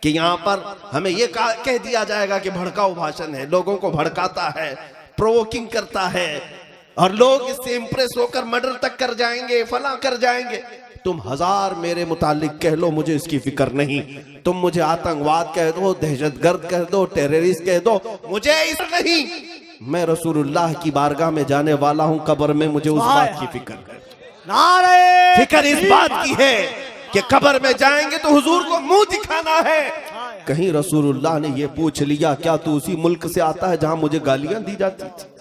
S2: कि यहाँ पर हमें ये कह दिया जाएगा कि भड़काऊ भाषण है, लोगों को भड़काता है, प्रोवोकिंग करता है, और लोग इससे इंप्रेस होकर मर्डर तक कर जाएंगे, फला कर जाएंगे। तुम 1000 मेरे मुतालिक कह लो, मुझे इसकी फिक्र नहीं। तुम मुझे आतंकवाद कह दो, दहशतगर्द कह दो, टेररिस्ट कह दो, मुझे इस नहीं। मैं रसूलुल्लाह की बारगाह में जाने वाला हूं कब्र में, मुझे उस बात की फिक्र है। फिक्र इस बात की है कि कब्र में जाएंगे तो हुजूर को मुंह दिखाना है। कहीं रसूलुल्लाह ने ये पूछ लिया, क्या तू उसी मुल्क से आता है जहां मुझे गालियां दी जाती थी?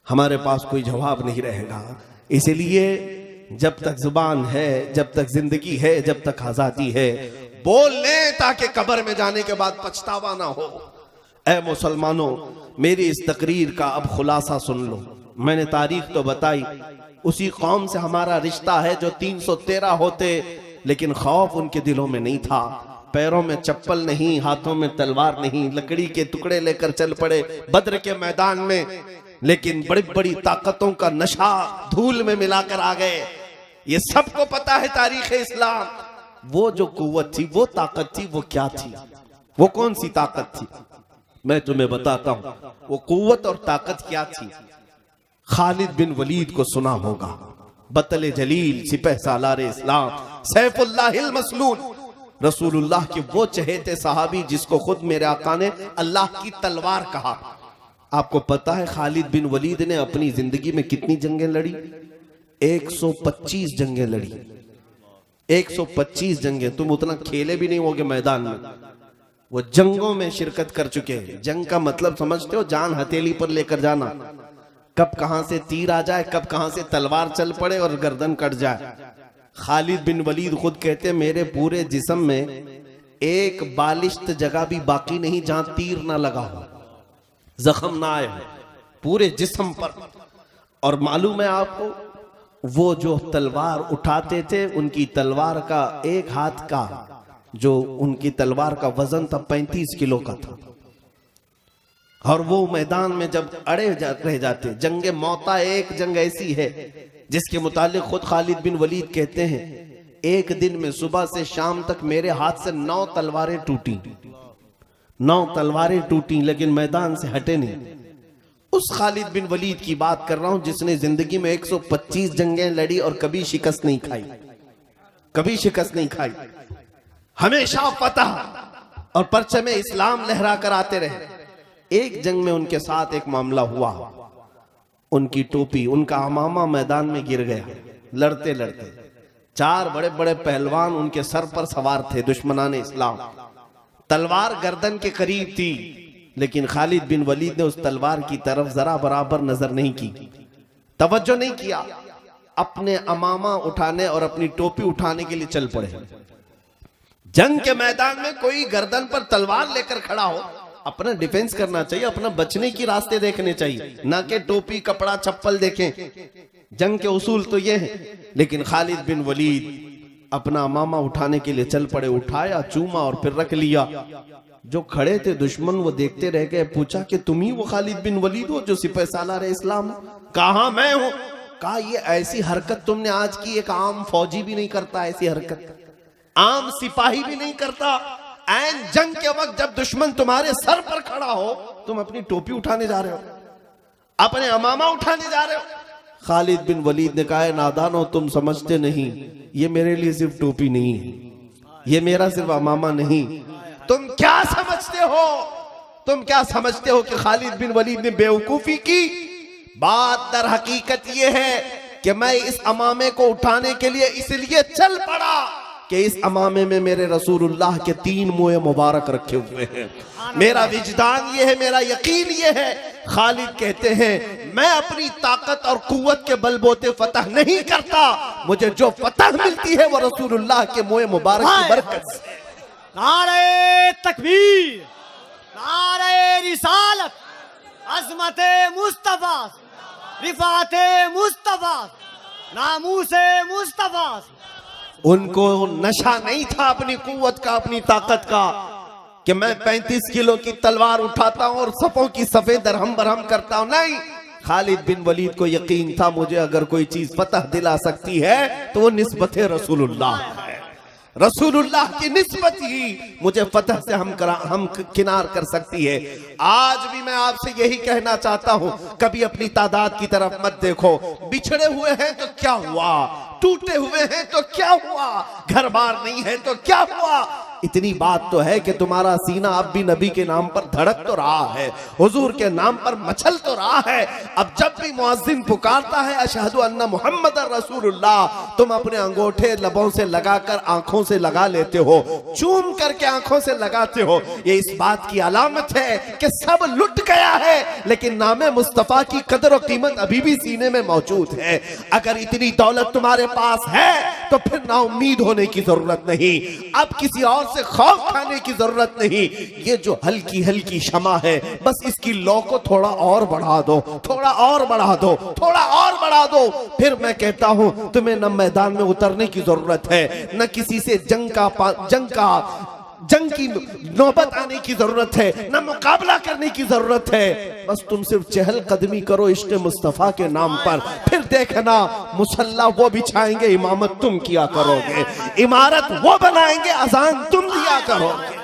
S2: हमारे पास कोई जवाब नहीं रहेगा। इसलिए जब तक जुबान है, जब तक जिंदगी है, जब तक आजादी है, बोल ले ताकि कब्र में जाने के बाद पछतावा ना हो। ऐ मुसलमानों, मेरी इस तकरीर का अब खुलासा सुन लो। मैंने तारीख तो बताई, उसी कौम से हमारा रिश्ता है जो 313 होते, लेकिन खौफ उनके दिलों में नहीं था। पैरों में चप्पल नहीं, हाथों में तलवार नहीं, लकड़ी के टुकड़े लेकर चल पड़े बद्र के मैदान में, लेकिन बड़ी बड़ी ताकतों का नशा धूल में मिलाकर आ गए। ये सबको पता है तारीख इस्लाम। वो जो कुव्वत थी, वो ताकत थी, वो क्या थी? वो कौन सी ताकत थी? मैं तुम्हें बताता हूं वो कुव्वत और ताकत क्या थी। खालिद बिन वलीद को सुना होगा, बतले जलील, सिपह सालार इस्लाम, सैफुल्लाहिल मसलूल, रसूलुल्लाह के वो चहेते सहाबी जिसको खुद मेरे आका ने अल्लाह की तलवार कहा। आपको पता है खालिद बिन वलीद ने अपनी जिंदगी में कितनी जंगें लड़ी? 125 जंगें लड़ी। 125 जंगें। तुम उतना खेले भी नहीं होगे मैदान में, वो जंगों में शिरकत कर चुके हैं। जंग का मतलब समझते हो? जान हथेली पर लेकर जाना, कब कहां से तीर आ जाए, कब कहां से तलवार चल पड़े और गर्दन कट जाए। खालिद बिन वलीद खुद कहते हैं मेरे पूरे जिस्म में एक बालिश्त जगह भी बाकी नहीं जहां तीर ना लगा हो, जख्म ना आए हो पूरे जिस्म पर। और मालूम है आपको, वो जो तलवार उठाते थे, उनकी तलवार का एक हाथ का जो उनकी तलवार का वजन था 35 किलो का था। और वो मैदान में जब रह जाते, जंगे मौता एक जंग ऐसी है जिसके मुतालिक खुद खालिद बिन वलीद कहते हैं एक दिन में सुबह से शाम तक मेरे हाथ से 9 तलवारें टूटी, 9 तलवारें टूटी, लेकिन मैदान से हटे नहीं। उस खालिद बिन वलीद की बात कर रहा हूं जिसने जिंदगी में 125 जंगें लड़ी और कभी शिकस्त नहीं खाई, कभी शिकस्त नहीं खाई, हमेशा फतह और परचम इस्लाम लहरा कर आते रहे। एक जंग में उनके साथ एक मामला हुआ, उनकी टोपी, उनका अमामा मैदान में गिर गया। लड़ते लड़ते 4 बड़े बड़े पहलवान उनके सर पर सवार थे, दुश्मनान इस्लाम। तलवार गर्दन के करीब थी, लेकिन खालिद बिन वलीद ने उस तलवार की तरफ जरा बराबर नजर नहीं की, तवज्जो नहीं किया। अपने अमामा उठाने और अपनी टोपी उठाने के लिए चल पड़े। जंग के मैदान में कोई गर्दन पर तलवार लेकर खड़ा हो, अपना डिफेंस करना चाहिए, अपना बचने की रास्ते देखने चाहिए, ना कि टोपी कपड़ा चप्पल देखें। जंग के उसूल तो ये हैं। लेकिन खालिद बिन वलीद अपना अमामा उठाने के लिए चल पड़े, उठाया, चूमा और फिर रख लिया। जो खड़े थे दुश्मन वो देखते रह गए। पूछा कि तुम ही वो खालिद बिन वलीद हो जो सिपह सालार इस्लाम? कहा मैं हूं। कहा ये ऐसी हरकत तुमने आज की, एक आम फौजी भी नहीं करता ऐसी हरकत, आम सिपाही भी नहीं करता। ऐन जंग के वक्त जब दुश्मन तुम्हारे सर पर खड़ा हो, तुम अपनी टोपी उठाने जा रहे हो, अपने अमामा उठाने जा रहे हो। खालिद बिन वलीद ने कहा नादानो, तुम समझते नहीं, ये मेरे लिए सिर्फ टोपी नहीं है, ये मेरा सिर्फ अमामा नहीं। तुम क्या समझते हो? तुम क्या समझते हो कि खालिद बिन वलीद ने बेवकूफी की? बात दर हकीकत ये है कि मैं इस अमामे को उठाने के लिए इसलिए चल पड़ा कि इस अमामे में मेरे रसूलुल्लाह के 3 मुँह मुबारक रखे हुए हैं। मेरा विजदान ये है, मेरा यकीन ये है। खालिद कहते हैं मैं अपनी ताकत और कुव्वत के बलबोते फतह नहीं करता, मुझे जो फतह मिलती है वो रसूलुल्लाह के मुँह मुबारक की बरकत से।
S3: नारे तकबीर, नारे रिसालत, अज़मते मुस्तफा, रिफाते मुस्तफा, नामूसे मुस्तफा।
S2: उनको नशा नहीं था अपनी कुव्वत का, अपनी ताकत का, कि मैं 35 किलो की तलवार उठाता हूं और सफों की सफे दरहम बरहम करता हूं। नहीं, खालिद बिन वलीद को यकीन था मुझे अगर कोई चीज फतह दिला सकती है तो वो निस्बत रसूलुल्लाह है। रसूलुल्लाह की निस्बत ही मुझे फतह से हम किनार कर सकती है। आज भी मैं आपसे यही कहना चाहता हूं, कभी अपनी तादाद की तरफ मत देखो। बिछड़े हुए हैं तो क्या हुआ, टूटे हुए हैं तो क्या हुआ, घर बार नहीं है तो क्या हुआ। इतनी बात तो है कि तुम्हारा सीना अब भी नबी के नाम पर धड़क तो रहा है, हुजूर के नाम पर मचल तो रहा है। अब जब भी मुअज्जिन पुकारता है अशहदु अन्ना मुहम्मदर रसूलुल्लाह, तुम अपने अंगूठे लबों से लगाकर आंखों से लगा लेते हो, चूम करके आंखों से लगाते हो। ये इस बात की अलामत है कि सब लुट गया है, लेकिन नामे मुस्तफा की कदर और कीमत अभी भी सीने में मौजूद है। अगर इतनी दौलत तुम्हारे पास है तो फिर ना उम्मीद होने की जरूरत नहीं, अब किसी और से खौफ खाने की जरूरत नहीं। ये जो हल्की हल्की शमा है, बस इसकी लौ को थोड़ा और बढ़ा दो, थोड़ा और बढ़ा दो, थोड़ा और बढ़ा दो। फिर मैं कहता हूं तुम्हें न मैदान में उतरने की जरूरत है, न किसी से जंग का जंग की नौबत आने की जरूरत है, ना मुकाबला करने की जरूरत है। बस तुम सिर्फ चहलकदमी करो इश्क़ मुस्तफ़ा के नाम पर, फिर देखना मुसल्ला वो बिछाएंगे, इमामत तुम किया करोगे, इमारत वो बनाएंगे, अजान तुम दिया करोगे।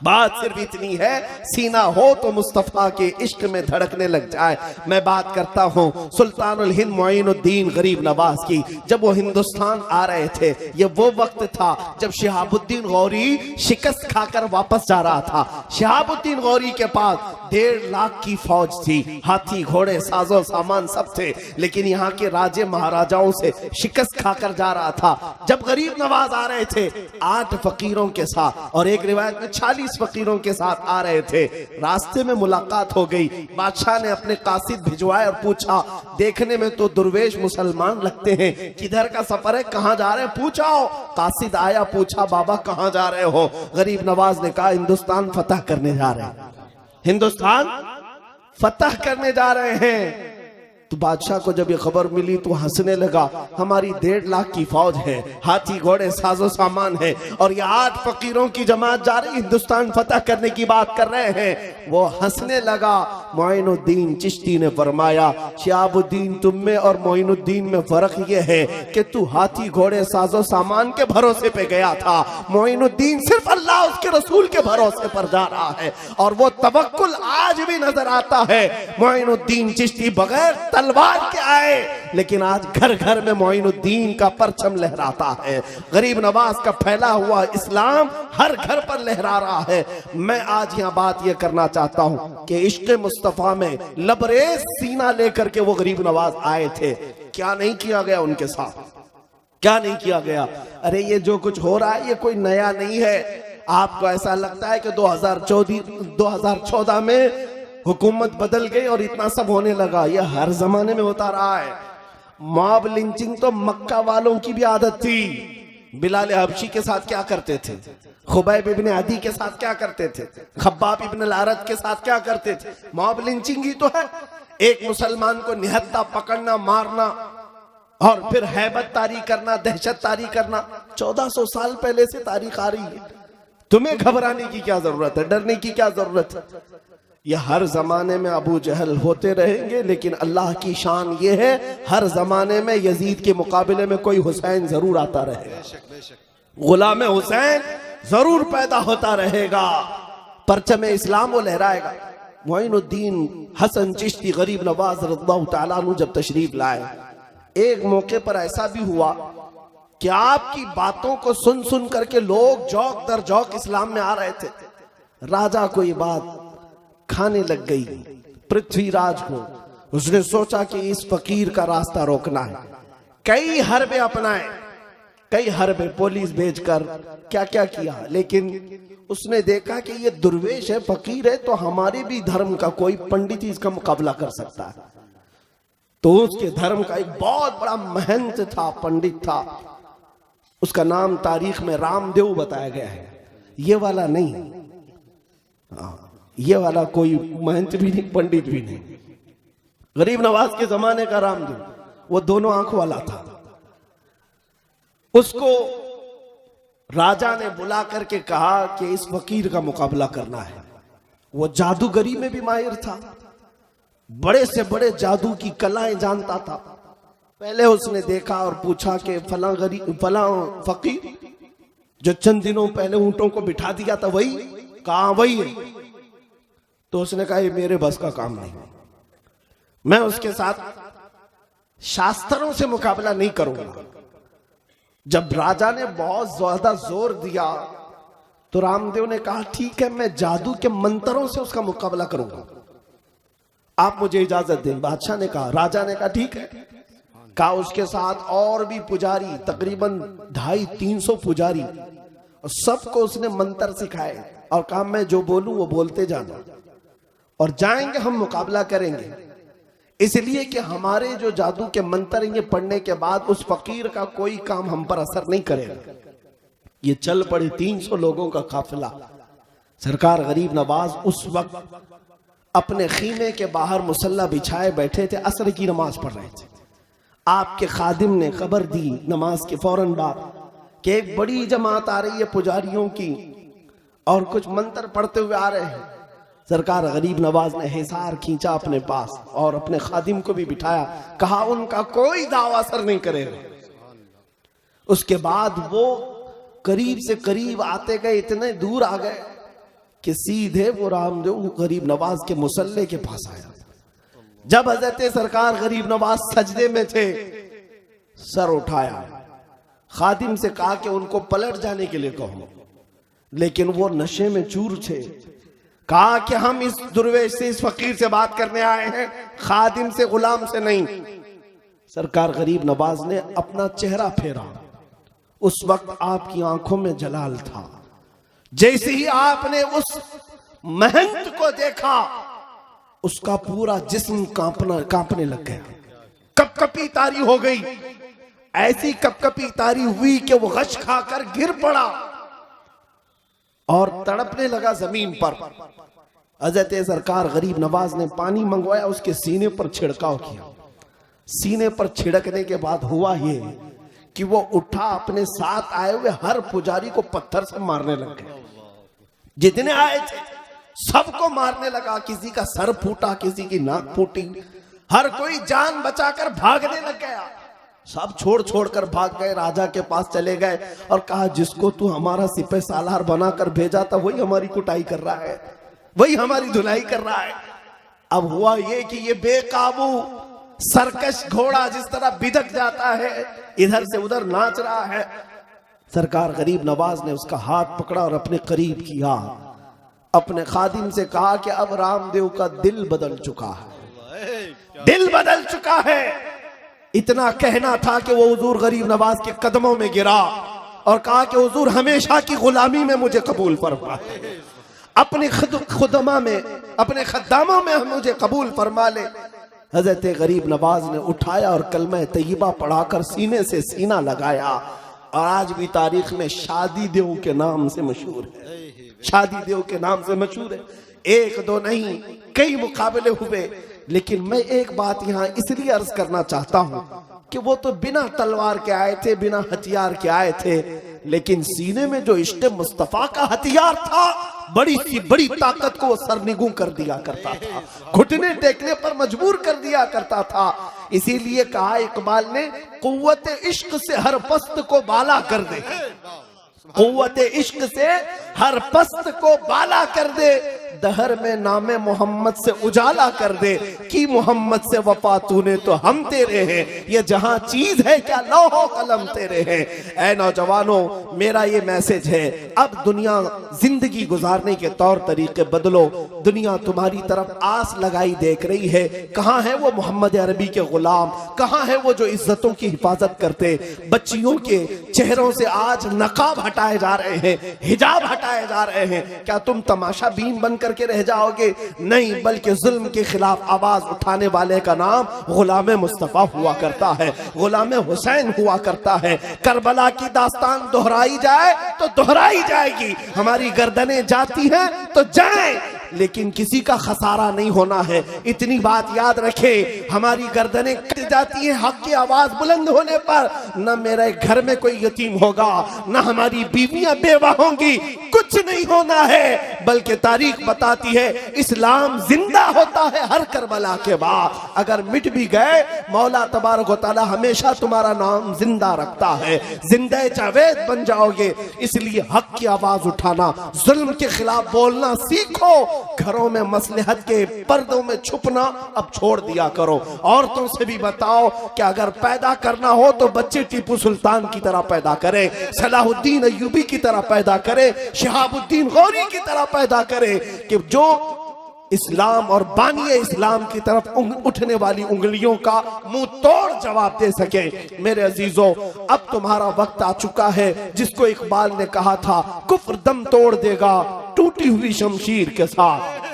S2: बात सिर्फ इतनी है, सीना हो तो मुस्तफा के इश्क में धड़कने लग जाए। मैं बात करता हूँ सुल्तानुल हिंद मोइनुद्दीन गरीब नवाज की। जब वो हिंदुस्तान आ रहे थे, ये वो वक्त था जब शहाबुद्दीन गौरी शिकस्त खाकर वापस जा रहा था। शहाबुद्दीन गौरी के पास 1.5 लाख की फौज थी, हाथी घोड़े साजो सामान सब थे, लेकिन यहाँ के राजे महाराजाओं से शिकस्त खाकर जा रहा था। जब गरीब नवाज आ रहे थे 8 फकीरों के साथ, और एक रिवायत में 40 फकीरों के साथ आ रहे थे। रास्ते में मुलाकात हो गई। बादशाह ने अपने कासिद भिजवाए और पूछा, देखने में तो दुर्वेश मुसलमान लगते हैं, किधर का सफर है, कहां जा रहे हैं, पूछाओ। कासिद आया, पूछा, बाबा कहां जा रहे हो? गरीब नवाज ने कहा, हिंदुस्तान फतह करने जा रहे हैं, हिंदुस्तान फतह करने जा रहे हैं। तो बादशाह को जब ये खबर मिली तो हंसने लगा, हमारी 1.5 लाख की फौज है, हाथी घोड़े साजो सामान है, और ये 8 फकीरों की जमात जा रही हिंदुस्तान फतह करने की बात कर रहे हैं। वो हंसने लगा। मोइनुद्दीन चिश्ती ने फरमाया, शिहाबुद्दीन तुम में और मोइनुद्दीन में फर्क ये है कि तू हाथी घोड़े साजो सामान के भरोसे पे गया था, मोइनुद्दीन सिर्फ अल्लाह उसके रसूल के भरोसे पर जा रहा है, और वो तवक्कुल आज भी नजर आता है। मोइनुद्दीन चिश्ती बगैर तलवार के आए, लेकिन आज घर घर में मोइनुद्दीन का परचम लहराता है। गरीब नवाज का फैला हुआ इस्लाम हर घर पर लहरा रहा है। मैं आज यहाँ बात यह करना चाहता हूँ कि इश्क़ मुस्तफा में लबरेज सीना लेकर के वो गरीब नवाज आए थे। क्या नहीं किया गया उनके साथ, क्या नहीं किया गया? अरे ये जो कुछ हो रहा है ये कोई नया नहीं है। आपको ऐसा लगता है कि 2014 में हुकूमत बदल गई और इतना सब होने लगा? यह हर जमाने में होता रहा है। मॉब लिंचिंग तो मक्का वालों की भी आदत थी। बिलाल हबशी के साथ क्या करते थे, खुबैब इब्ने अदी के साथ क्या करते थे, खब्बाब इब्न अल-अरत के साथ क्या करते थे? मॉब लिंचिंग ही तो है। एक मुसलमान को निहत्था पकड़ना, मारना, और फिर हैबत तारी करना, दहशत तारी करना। 1400 साल पहले से तारीख आ रही है। तुम्हें घबराने की क्या जरूरत है, डरने की क्या जरूरत है? यह हर जमाने में अबू जहल होते रहेंगे, लेकिन अल्लाह की शान ये है, हर जमाने में यजीद के मुकाबले में कोई हुसैन जरूर आता रहेगा, गुलाम हुसैन जरूर पैदा होता रहेगा, परचम इस्लाम वो लहराएगा। मोइनुद्दीन हसन चिश्ती गरीब नवाज रज़ियल्लाहु ताला अन्हु जब तशरीफ लाए, एक मौके पर ऐसा भी हुआ कि आपकी बातों को सुन सुन करके लोग जौक दर जौक इस्लाम में आ रहे थे। राजा को ये बात खाने लग गई, पृथ्वीराज को। उसने सोचा कि इस फकीर का रास्ता रोकना है। कई हरबे अपनाए, कई हरबे पुलिस भेजकर क्या क्या किया, लेकिन उसने देखा कि ये दुर्वेश है, फकीर है, तो हमारे भी धर्म का कोई पंडित ही इसका मुकाबला कर सकता है। तो उसके धर्म का एक बहुत बड़ा महंत था, पंडित था, उसका नाम तारीख में रामदेव बताया गया है। ये वाला नहीं, ये वाला कोई महंत भी नहीं, पंडित भी नहीं, गरीब नवाज के जमाने का रामदेव, वो दोनों आंख वाला था। उसको राजा ने बुला करके कहा कि इस फकीर का मुकाबला करना है। वो जादूगरी में भी माहिर था, बड़े से बड़े जादू की कलाएं जानता था। पहले उसने देखा और पूछा कि फला फकीर जो चंद दिनों पहले ऊंटों को बिठा दिया था वही? कहा वही है। तो उसने कहा ये मेरे बस का काम नहीं, मैं उसके साथ शास्त्रों से मुकाबला नहीं करूंगा। जब राजा ने बहुत ज्यादा जोर दिया तो रामदेव ने कहा ठीक है, मैं जादू के मंत्रों से उसका मुकाबला करूंगा, आप मुझे इजाजत दें। बादशाह ने कहा, राजा ने कहा ठीक है। कहा उसके साथ और भी पुजारी, तकरीबन 250-300 पुजारी, और सबको उसने मंत्र सिखाए और कहा मैं जो बोलूं वो बोलते जाना, और जाएंगे हम मुकाबला करेंगे, इसलिए कि हमारे जो जादू के मंत्र ये पढ़ने के बाद उस फकीर का कोई काम हम पर असर नहीं करेगा। ये चल पड़े 300 लोगों का काफिला। सरकार गरीब नवाज उस वक्त अपने खीमे के बाहर मुसल्ला बिछाए बैठे थे, असर की नमाज पढ़ रहे थे। आपके खादिम ने खबर दी नमाज के फौरन बाद कि एक बड़ी जमात आ रही है पुजारियों की, और कुछ मंत्र पढ़ते हुए आ रहे हैं। सरकार गरीब नवाज ने हिसार खींचा अपने पास और अपने खादिम को भी बिठाया, कहा उनका कोई दावा असर नहीं करेगा। उसके बाद वो करीब से करीब आते गए, इतने दूर आ गए कि सीधे वो रामदेव गरीब नवाज के मुसल्ले के पास आया। जब हजरत सरकार गरीब नवाज सजदे में थे, सर उठाया, खादिम से कहा कि उनको पलट जाने के लिए कहो, लेकिन वो नशे में चूर थे। कहा कि हम इस दुर्वेश से, इस फकीर से बात करने आए हैं, खादिम से, गुलाम से नहीं। सरकार गरीब नवाज ने अपना चेहरा फेरा। उस वक्त आपकी आंखों में जलाल था। जैसे ही आपने उस महंत को देखा, उसका पूरा जिस्म कांपने लग गया, कपकपी तारी हो गई। ऐसी कपकपी तारी हुई कि वो गश खाकर गिर पड़ा और तड़पने लगा जमीन पर। हजरत सरकार गरीब नवाज ने पानी मंगवाया, उसके सीने पर छिड़काव किया। सीने पर छिड़कने के बाद हुआ ये कि वो उठा, अपने साथ आए हुए हर पुजारी को पत्थर से मारने लग गया। जितने आए थे सबको मारने लगा। किसी का सर फूटा, किसी की नाक फूटी, हर कोई जान बचाकर भागने लग गया। सब छोड़ छोड़ कर भाग गए, राजा के पास चले गए और कहा जिसको तू हमारा सिपह सालार बनाकर भेजा था वही हमारी कुटाई कर रहा है, वही हमारी धुलाई कर रहा है। अब हुआ ये कि ये बेकाबू सरकश घोड़ा जिस तरह बिदक जाता है, इधर से उधर नाच रहा है। सरकार गरीब नवाज ने उसका हाथ पकड़ा और अपने करीब किया। अपने खादिम से कहा कि अब रामदेव का दिल बदल चुका है, दिल बदल चुका है। इतना कहना था कि वो हुजूर गरीब नवाज के कदमों में गिरा और कहा कि हुजूर हमेशा की गुलामी में मुझे कबूल फरमा, अपने खुदमा में, अपने खद्दामों में मुझे कबूल फरमा ले। हजरत गरीब नवाज ने उठाया और कलमा तैयबा पढ़ाकर सीने से सीना लगाया और आज भी तारीख में शादी देव के नाम से मशहूर है, शादी देव के नाम से मशहूर है। एक दो नहीं, कई मुकाबले हुए। लेकिन मैं एक बात यहाँ इसलिए अर्ज करना चाहता हूं कि वो तो बिना तलवार के आए थे, बिना हथियार के आए थे, लेकिन सीने में जो इश्क़ मुस्तफा का हथियार था, बड़ी सी बड़ी ताकत को वो सरनिगू कर दिया करता था, घुटने टेकने पर मजबूर कर दिया करता था। इसीलिए कहा इकबाल ने, कुव्वत इश्क से हर पस्त को बाला कर दे, कुव्वत इश्क से हर पस्त को बाला कर दे, दहर में नामे मोहम्मद से उजाला कर दे, कि मोहम्मद से वफा तूने तो हम तेरे हैं, ये जहां चीज है क्या लौहो कलम तेरे हैं। ऐ नौजवानों, मेरा ये मैसेज है, अब दुनिया जिंदगी गुजारने के तौर तरीके बदलो। दुनिया तुम्हारी तरफ आस लगाई देख रही है। कहां है वो मोहम्मद अरबी के गुलाम, कहां है वो जो इज्जतों की हिफाजत करते। बच्चियों के चेहरों से आज नकाब हटाए जा रहे हैं, हिजाब हटाए जा रहे हैं। क्या तुम तमाशा बीन बनकर के रह जाओगे? नहीं, बल्कि जुल्म के खिलाफ आवाज उठाने वाले का नाम गुलाम मुस्तफा हुआ करता है, गुलाम हुसैन हुआ करता है। करबला की दास्तान दोहराई जाए तो दोहराई जाएगी, हमारी गर्दनें जाती हैं तो जाएं, लेकिन किसी का खसारा नहीं होना है। इतनी बात याद रखे, हमारी गर्दनें कट जाती हैं हक की आवाज बुलंद होने पर। न मेरे घर में कोई यतीम होगा, न हमारी बीवियां बेवा होंगी, कुछ नहीं होना है। बल्कि तारीख बताती है इस्लाम जिंदा होता है हर करबला के बाद। अगर मिट भी गए, मौला तबारक व तआला हमेशा तुम्हारा नाम जिंदा रखता है, जिंदा जावेद बन जाओगे। इसलिए हक की आवाज उठाना, जुल्म के खिलाफ बोलना सीखो। घरों में मसलहत के पर्दों में छुपना अब छोड़ दिया करो। औरतों से भी बताओ कि अगर पैदा करना हो तो बच्चे टीपू सुल्तान की तरह पैदा करें, सलाहुद्दीन अय्यूबी की तरह पैदा करें, शहाबुद्दीन गौरी की तरह पैदा करें, कि जो इस्लाम और बानी इस्लाम की तरफ उठने वाली उंगलियों का मुंह तोड़ जवाब दे सके। मेरे अजीजों, अब तुम्हारा वक्त आ चुका है जिसको इकबाल ने कहा था, कुफ्र दम तोड़ देगा टूटी हुई शमशीर के साथ।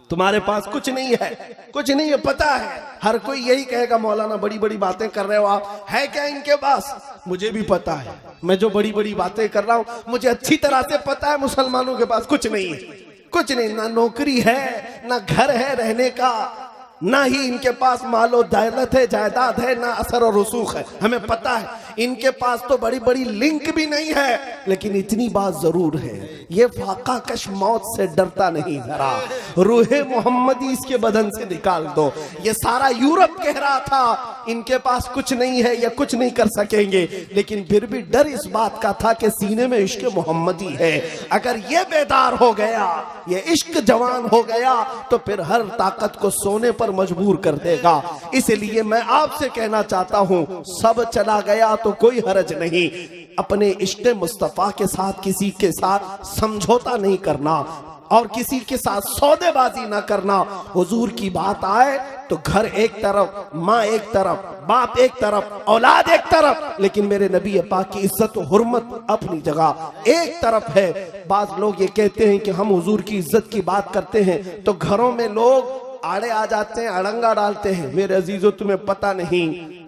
S2: तुम्हारे पास कुछ नहीं है, कुछ नहीं है, पता है। हर कोई यही कहेगा मौलाना बड़ी बड़ी बातें कर रहे हो आप, है क्या इनके पास? मुझे भी पता है, मैं जो बड़ी बड़ी बातें कर रहा हूं मुझे अच्छी तरह से पता है मुसलमानों के पास कुछ नहीं है, कुछ नहीं। ना नौकरी है, ना घर है रहने का, ना ही इनके पास मालो दौलत है, जायदाद है, ना असर और रसूख है। हमें पता है इनके पास तो बड़ी बड़ी लिंक भी नहीं है, लेकिन इतनी बात जरूर है, ये फाका कश मौत से डरता नहीं जरा, रूहे मोहम्मदी इसके बदन से निकाल दो। ये सारा यूरोप कह रहा था इनके पास कुछ नहीं है, या कुछ नहीं कर सकेंगे, लेकिन फिर भी डर इस बात का था कि सीने में इश्क मोहम्मदी है। अगर ये बेदार हो गया, ये इश्क जवान हो गया, तो फिर हर ताकत को सोने पर मजबूर कर देगा। इसलिए मैं आपसे कहना चाहता हूं, सब चला गया तो कोई हरज नहीं, अपने इश्क मुस्तफा के साथ किसी के साथ समझौता नहीं करना और किसी के साथ सौदेबाजी ना करना। हुजूर की बात आए तो घर एक तरफ, माँ एक तरफ, बाप एक तरफ, औलाद एक तरफ, लेकिन मेरे नबी पाक की इज्जत और हुर्मत अपनी जगह एक तरफ है। बाज लोग ये कहते हैं कि हम हुजूर की इज्जत की बात करते हैं तो घरों में लोग आड़े आ जाते हैं, अड़ंगा डालते हैं। मेरे अजीजों, तुम्हें पता नहीं,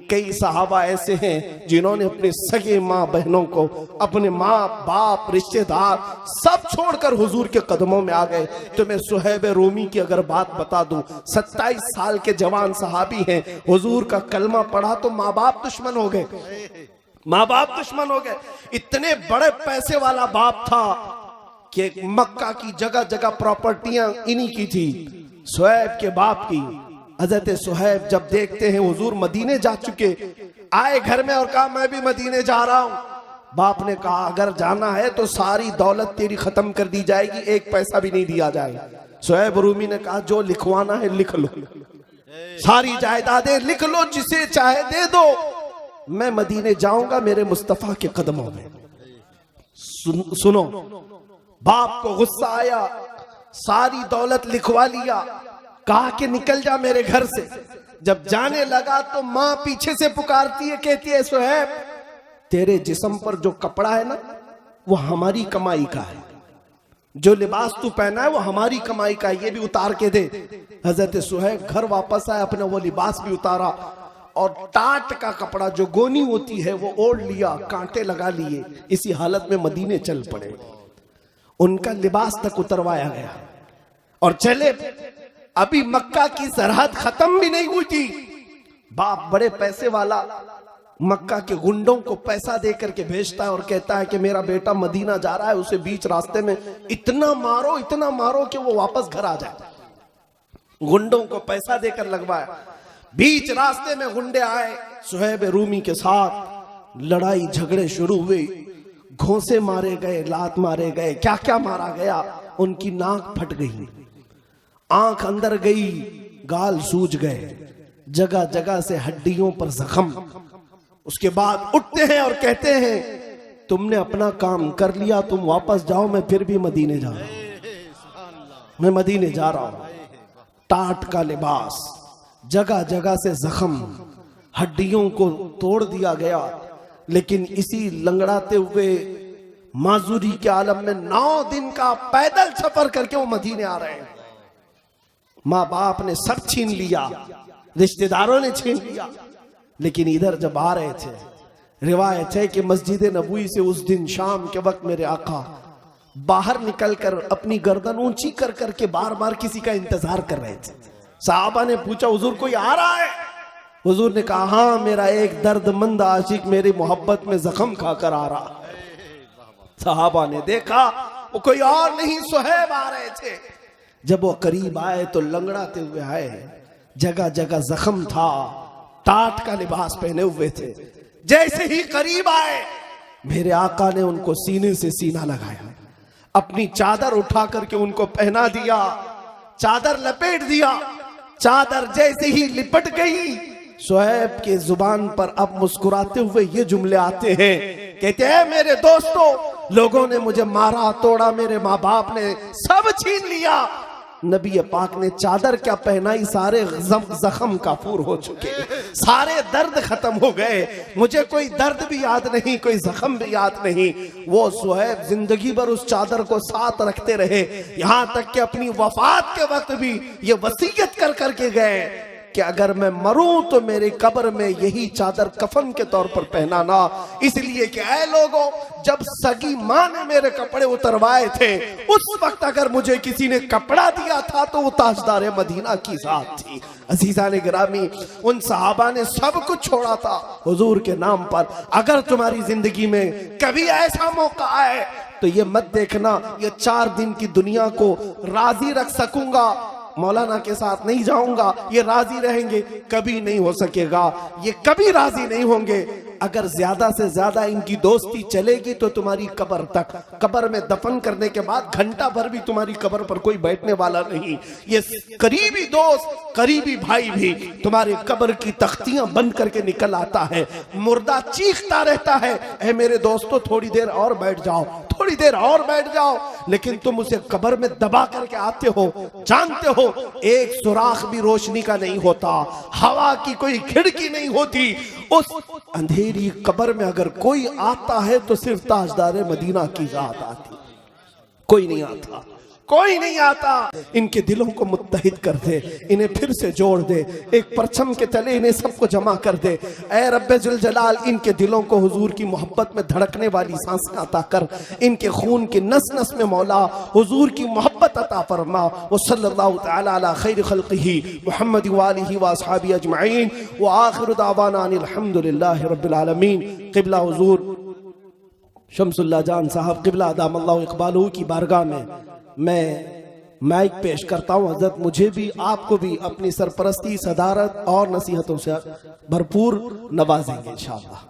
S2: कई सहाबा ऐसे हैं जिन्होंने अपने सगे माँ बहनों को, अपने माँ बाप रिश्तेदार सब छोड़कर हुजूर के कदमों में आ गए। तुम्हें सुहैब रूमी की अगर बात बता दूं, 27 साल के जवान सहाबी हैं, हुजूर का कलमा पढ़ा तो माँ बाप दुश्मन हो गए, माँ बाप दुश्मन हो गए। इतने बड़े पैसे वाला बाप था कि मक्का की जगह जगह प्रॉपर्टियां इन्हीं की थी, सुहैब के बाप की। हजरत सुहैब जब देखते हैं हुजूर मदीने जा चुके, आए घर में और कहा मैं भी मदीने जा रहा हूं। बाप ने कहा अगर जाना है तो सारी दौलत तेरी खत्म कर दी जाएगी, एक पैसा भी नहीं दिया जाएगा। सुहैब रूमी ने कहा जो लिखवाना है लिख लो, सारी जायदादें लिख लो, जिसे चाहे दे दो, मैं मदीने जाऊंगा मेरे मुस्तफा के कदमों में। सुनो, बाप को गुस्सा आया, सारी दौलत लिखवा लिया, कहा कि निकल जा मेरे घर से। जब जाने लगा तो मां पीछे से पुकारती है, कहती है सुहैब तेरे जिस्म पर जो कपड़ा है ना वो हमारी कमाई का है, जो लिबास तू पहना है वो हमारी कमाई का है, ये भी उतार के दे। हजरत सुहैब घर वापस आए, अपना वो लिबास भी उतारा और टाट का कपड़ा जो गोनी होती है वो ओढ़ लिया, कांटे लगा लिए, इसी हालत में मदीने चल पड़े। उनका लिबास तक उतरवाया गया और चले। अभी मक्का की सरहद खत्म भी नहीं हुई थी, बाप बड़े पैसे वाला मक्का के गुंडों को पैसा दे करके भेजता है और कहता है कि मेरा बेटा मदीना जा रहा है, उसे बीच रास्ते में इतना मारो कि वो वापस घर आ जाए। गुंडों को पैसा देकर लगवाया। बीच रास्ते में गुंडे आए, सुहैब रूमी के साथ लड़ाई झगड़े शुरू हुए, घोंसे मारे गए, लात मारे गए, क्या क्या मारा गया। उनकी नाक फट गई, आंख अंदर गई, गाल सूज गए, जगह जगह से हड्डियों पर जख्म। उसके बाद उठते हैं और कहते हैं तुमने अपना काम कर लिया, तुम वापस जाओ, मैं फिर भी मदीने जा रहा हूं, मैं मदीने जा रहा हूं। टाट का लिबास, जगह जगह से जख्म, हड्डियों को तोड़ दिया गया। लेकिन इसी लंगड़ाते हुए माजूरी के आलम में 9 दिन का पैदल सफर करके वो मदीने आ रहे हैं। माँ बाप ने सब छीन लिया, रिश्तेदारों ने छीन लिया, लेकिन इधर जब आ रहे थे, रिवायत है कि मस्जिद नबवी से उस दिन शाम के वक्त मेरे आका बाहर निकलकर अपनी गर्दन ऊंची कर करके बार बार किसी का इंतजार कर रहे थे। साहबा ने पूछा हुजूर कोई आ रहा है? हुजूर ने कहा हाँ, मेरा एक दर्दमंद आशिक मेरी मोहब्बत में जख्म खाकर आ रहा। साहबा ने देखा वो कोई और नहीं, सुहैब आ रहे थे। जब वो करीब आए तो लंगड़ाते हुए आए, जगह जगह जख्म था, टाट का लिबास पहने हुए थे। जैसे ही करीब आए मेरे आका ने उनको सीने से सीना लगाया, अपनी चादर उठा करके उनको पहना दिया, चादर लपेट दिया। चादर जैसे ही लिपट गई, सुहैब के जुबान पर अब मुस्कुराते हुए ये जुमले आते हैं, कहते हैं मेरे दोस्तों, लोगों ने मुझे मारा तोड़ा, मेरे माँ बाप ने सब छीन लिया, नबी पाक ने चादर क्या पहनाई, सारे जख्म काफूर हो चुके, सारे दर्द खत्म हो गए, मुझे कोई दर्द भी याद नहीं, कोई जख्म भी याद नहीं। वो सुहैब जिंदगी भर उस चादर को साथ रखते रहे, यहां तक कि अपनी वफात के वक्त भी ये वसीयत कर करके गए कि अगर मैं मरूं तो मेरे कब्र में यही चादर कफन के तौर पर पहनाना, इसलिए कि ऐ लोगों, जब सगी मां ने मेरे कपड़े उतरवाए थे उस वक्त अगर मुझे किसी ने कपड़ा दिया था तो वो ताजदार मदीना की जात थी। अजीजान गिरामी, उन सहाबा ने सब कुछ छोड़ा था हुजूर के नाम पर। अगर तुम्हारी जिंदगी में कभी ऐसा मौका आए तो ये मत देखना ये 4 दिन की दुनिया को राजी रख सकूंगा, मौलाना के साथ नहीं जाऊंगा, ये राजी रहेंगे, कभी नहीं हो सकेगा। ये कभी राजी नहीं होंगे। अगर ज्यादा से ज्यादा इनकी दोस्ती चलेगी तो तुम्हारी कब्र तक, कब्र में दफन करने के बाद घंटा भर भी तुम्हारी कब्र पर कोई बैठने वाला नहीं। ये करीबी दोस्त, करीबी भाई भी तुम्हारे कब्र की तख्तियां बंद करके निकल आता है। मुर्दा चीखता रहता है, ऐ मेरे दोस्तों थोड़ी देर और बैठ जाओ, थोड़ी देर और बैठ जाओ, लेकिन तुम उसे कब्र में दबा करके आते हो। जानते हो एक सुराख भी रोशनी का नहीं होता, हवा की कोई खिड़की नहीं होती। उस अंधेरी कब्र में अगर कोई आता है तो सिर्फ ताजदार मदीना की जात आती, कोई नहीं आता, कोई नहीं आता। इनके दिलों को मुत्तहिद कर दे, इन्हें फिर से जोड़ दे, एक परचम के तले इन्हें सबको जमा कर दे। ऐ रब्बे जुल जलाल, इनके दिलों को हुजूर की मोहब्बत में धड़कने वाली सांसें अता कर, इनके खून की नस नस में मौला हुजूर की मोहब्बत अता फरमा। व सल्लल्लाहु तआला अला खैर खल्क़िही मुहम्मद व आलिही व अस्हाबिही अजमईन व आखिरु दावाना अनिल हम्दुलिल्लाहि रब्बिल आलमीन। क़िबला हुजूर शम्सुल्लाह जान साहब क़िबला अदामल्लाहु इक़बालहू की बारगाह में मैं माइक पेश करता हूँ। हज़रत मुझे भी आपको भी अपनी सरपरस्ती, सदारत और नसीहतों से भरपूर नवाजेंगे इंशाअल्लाह।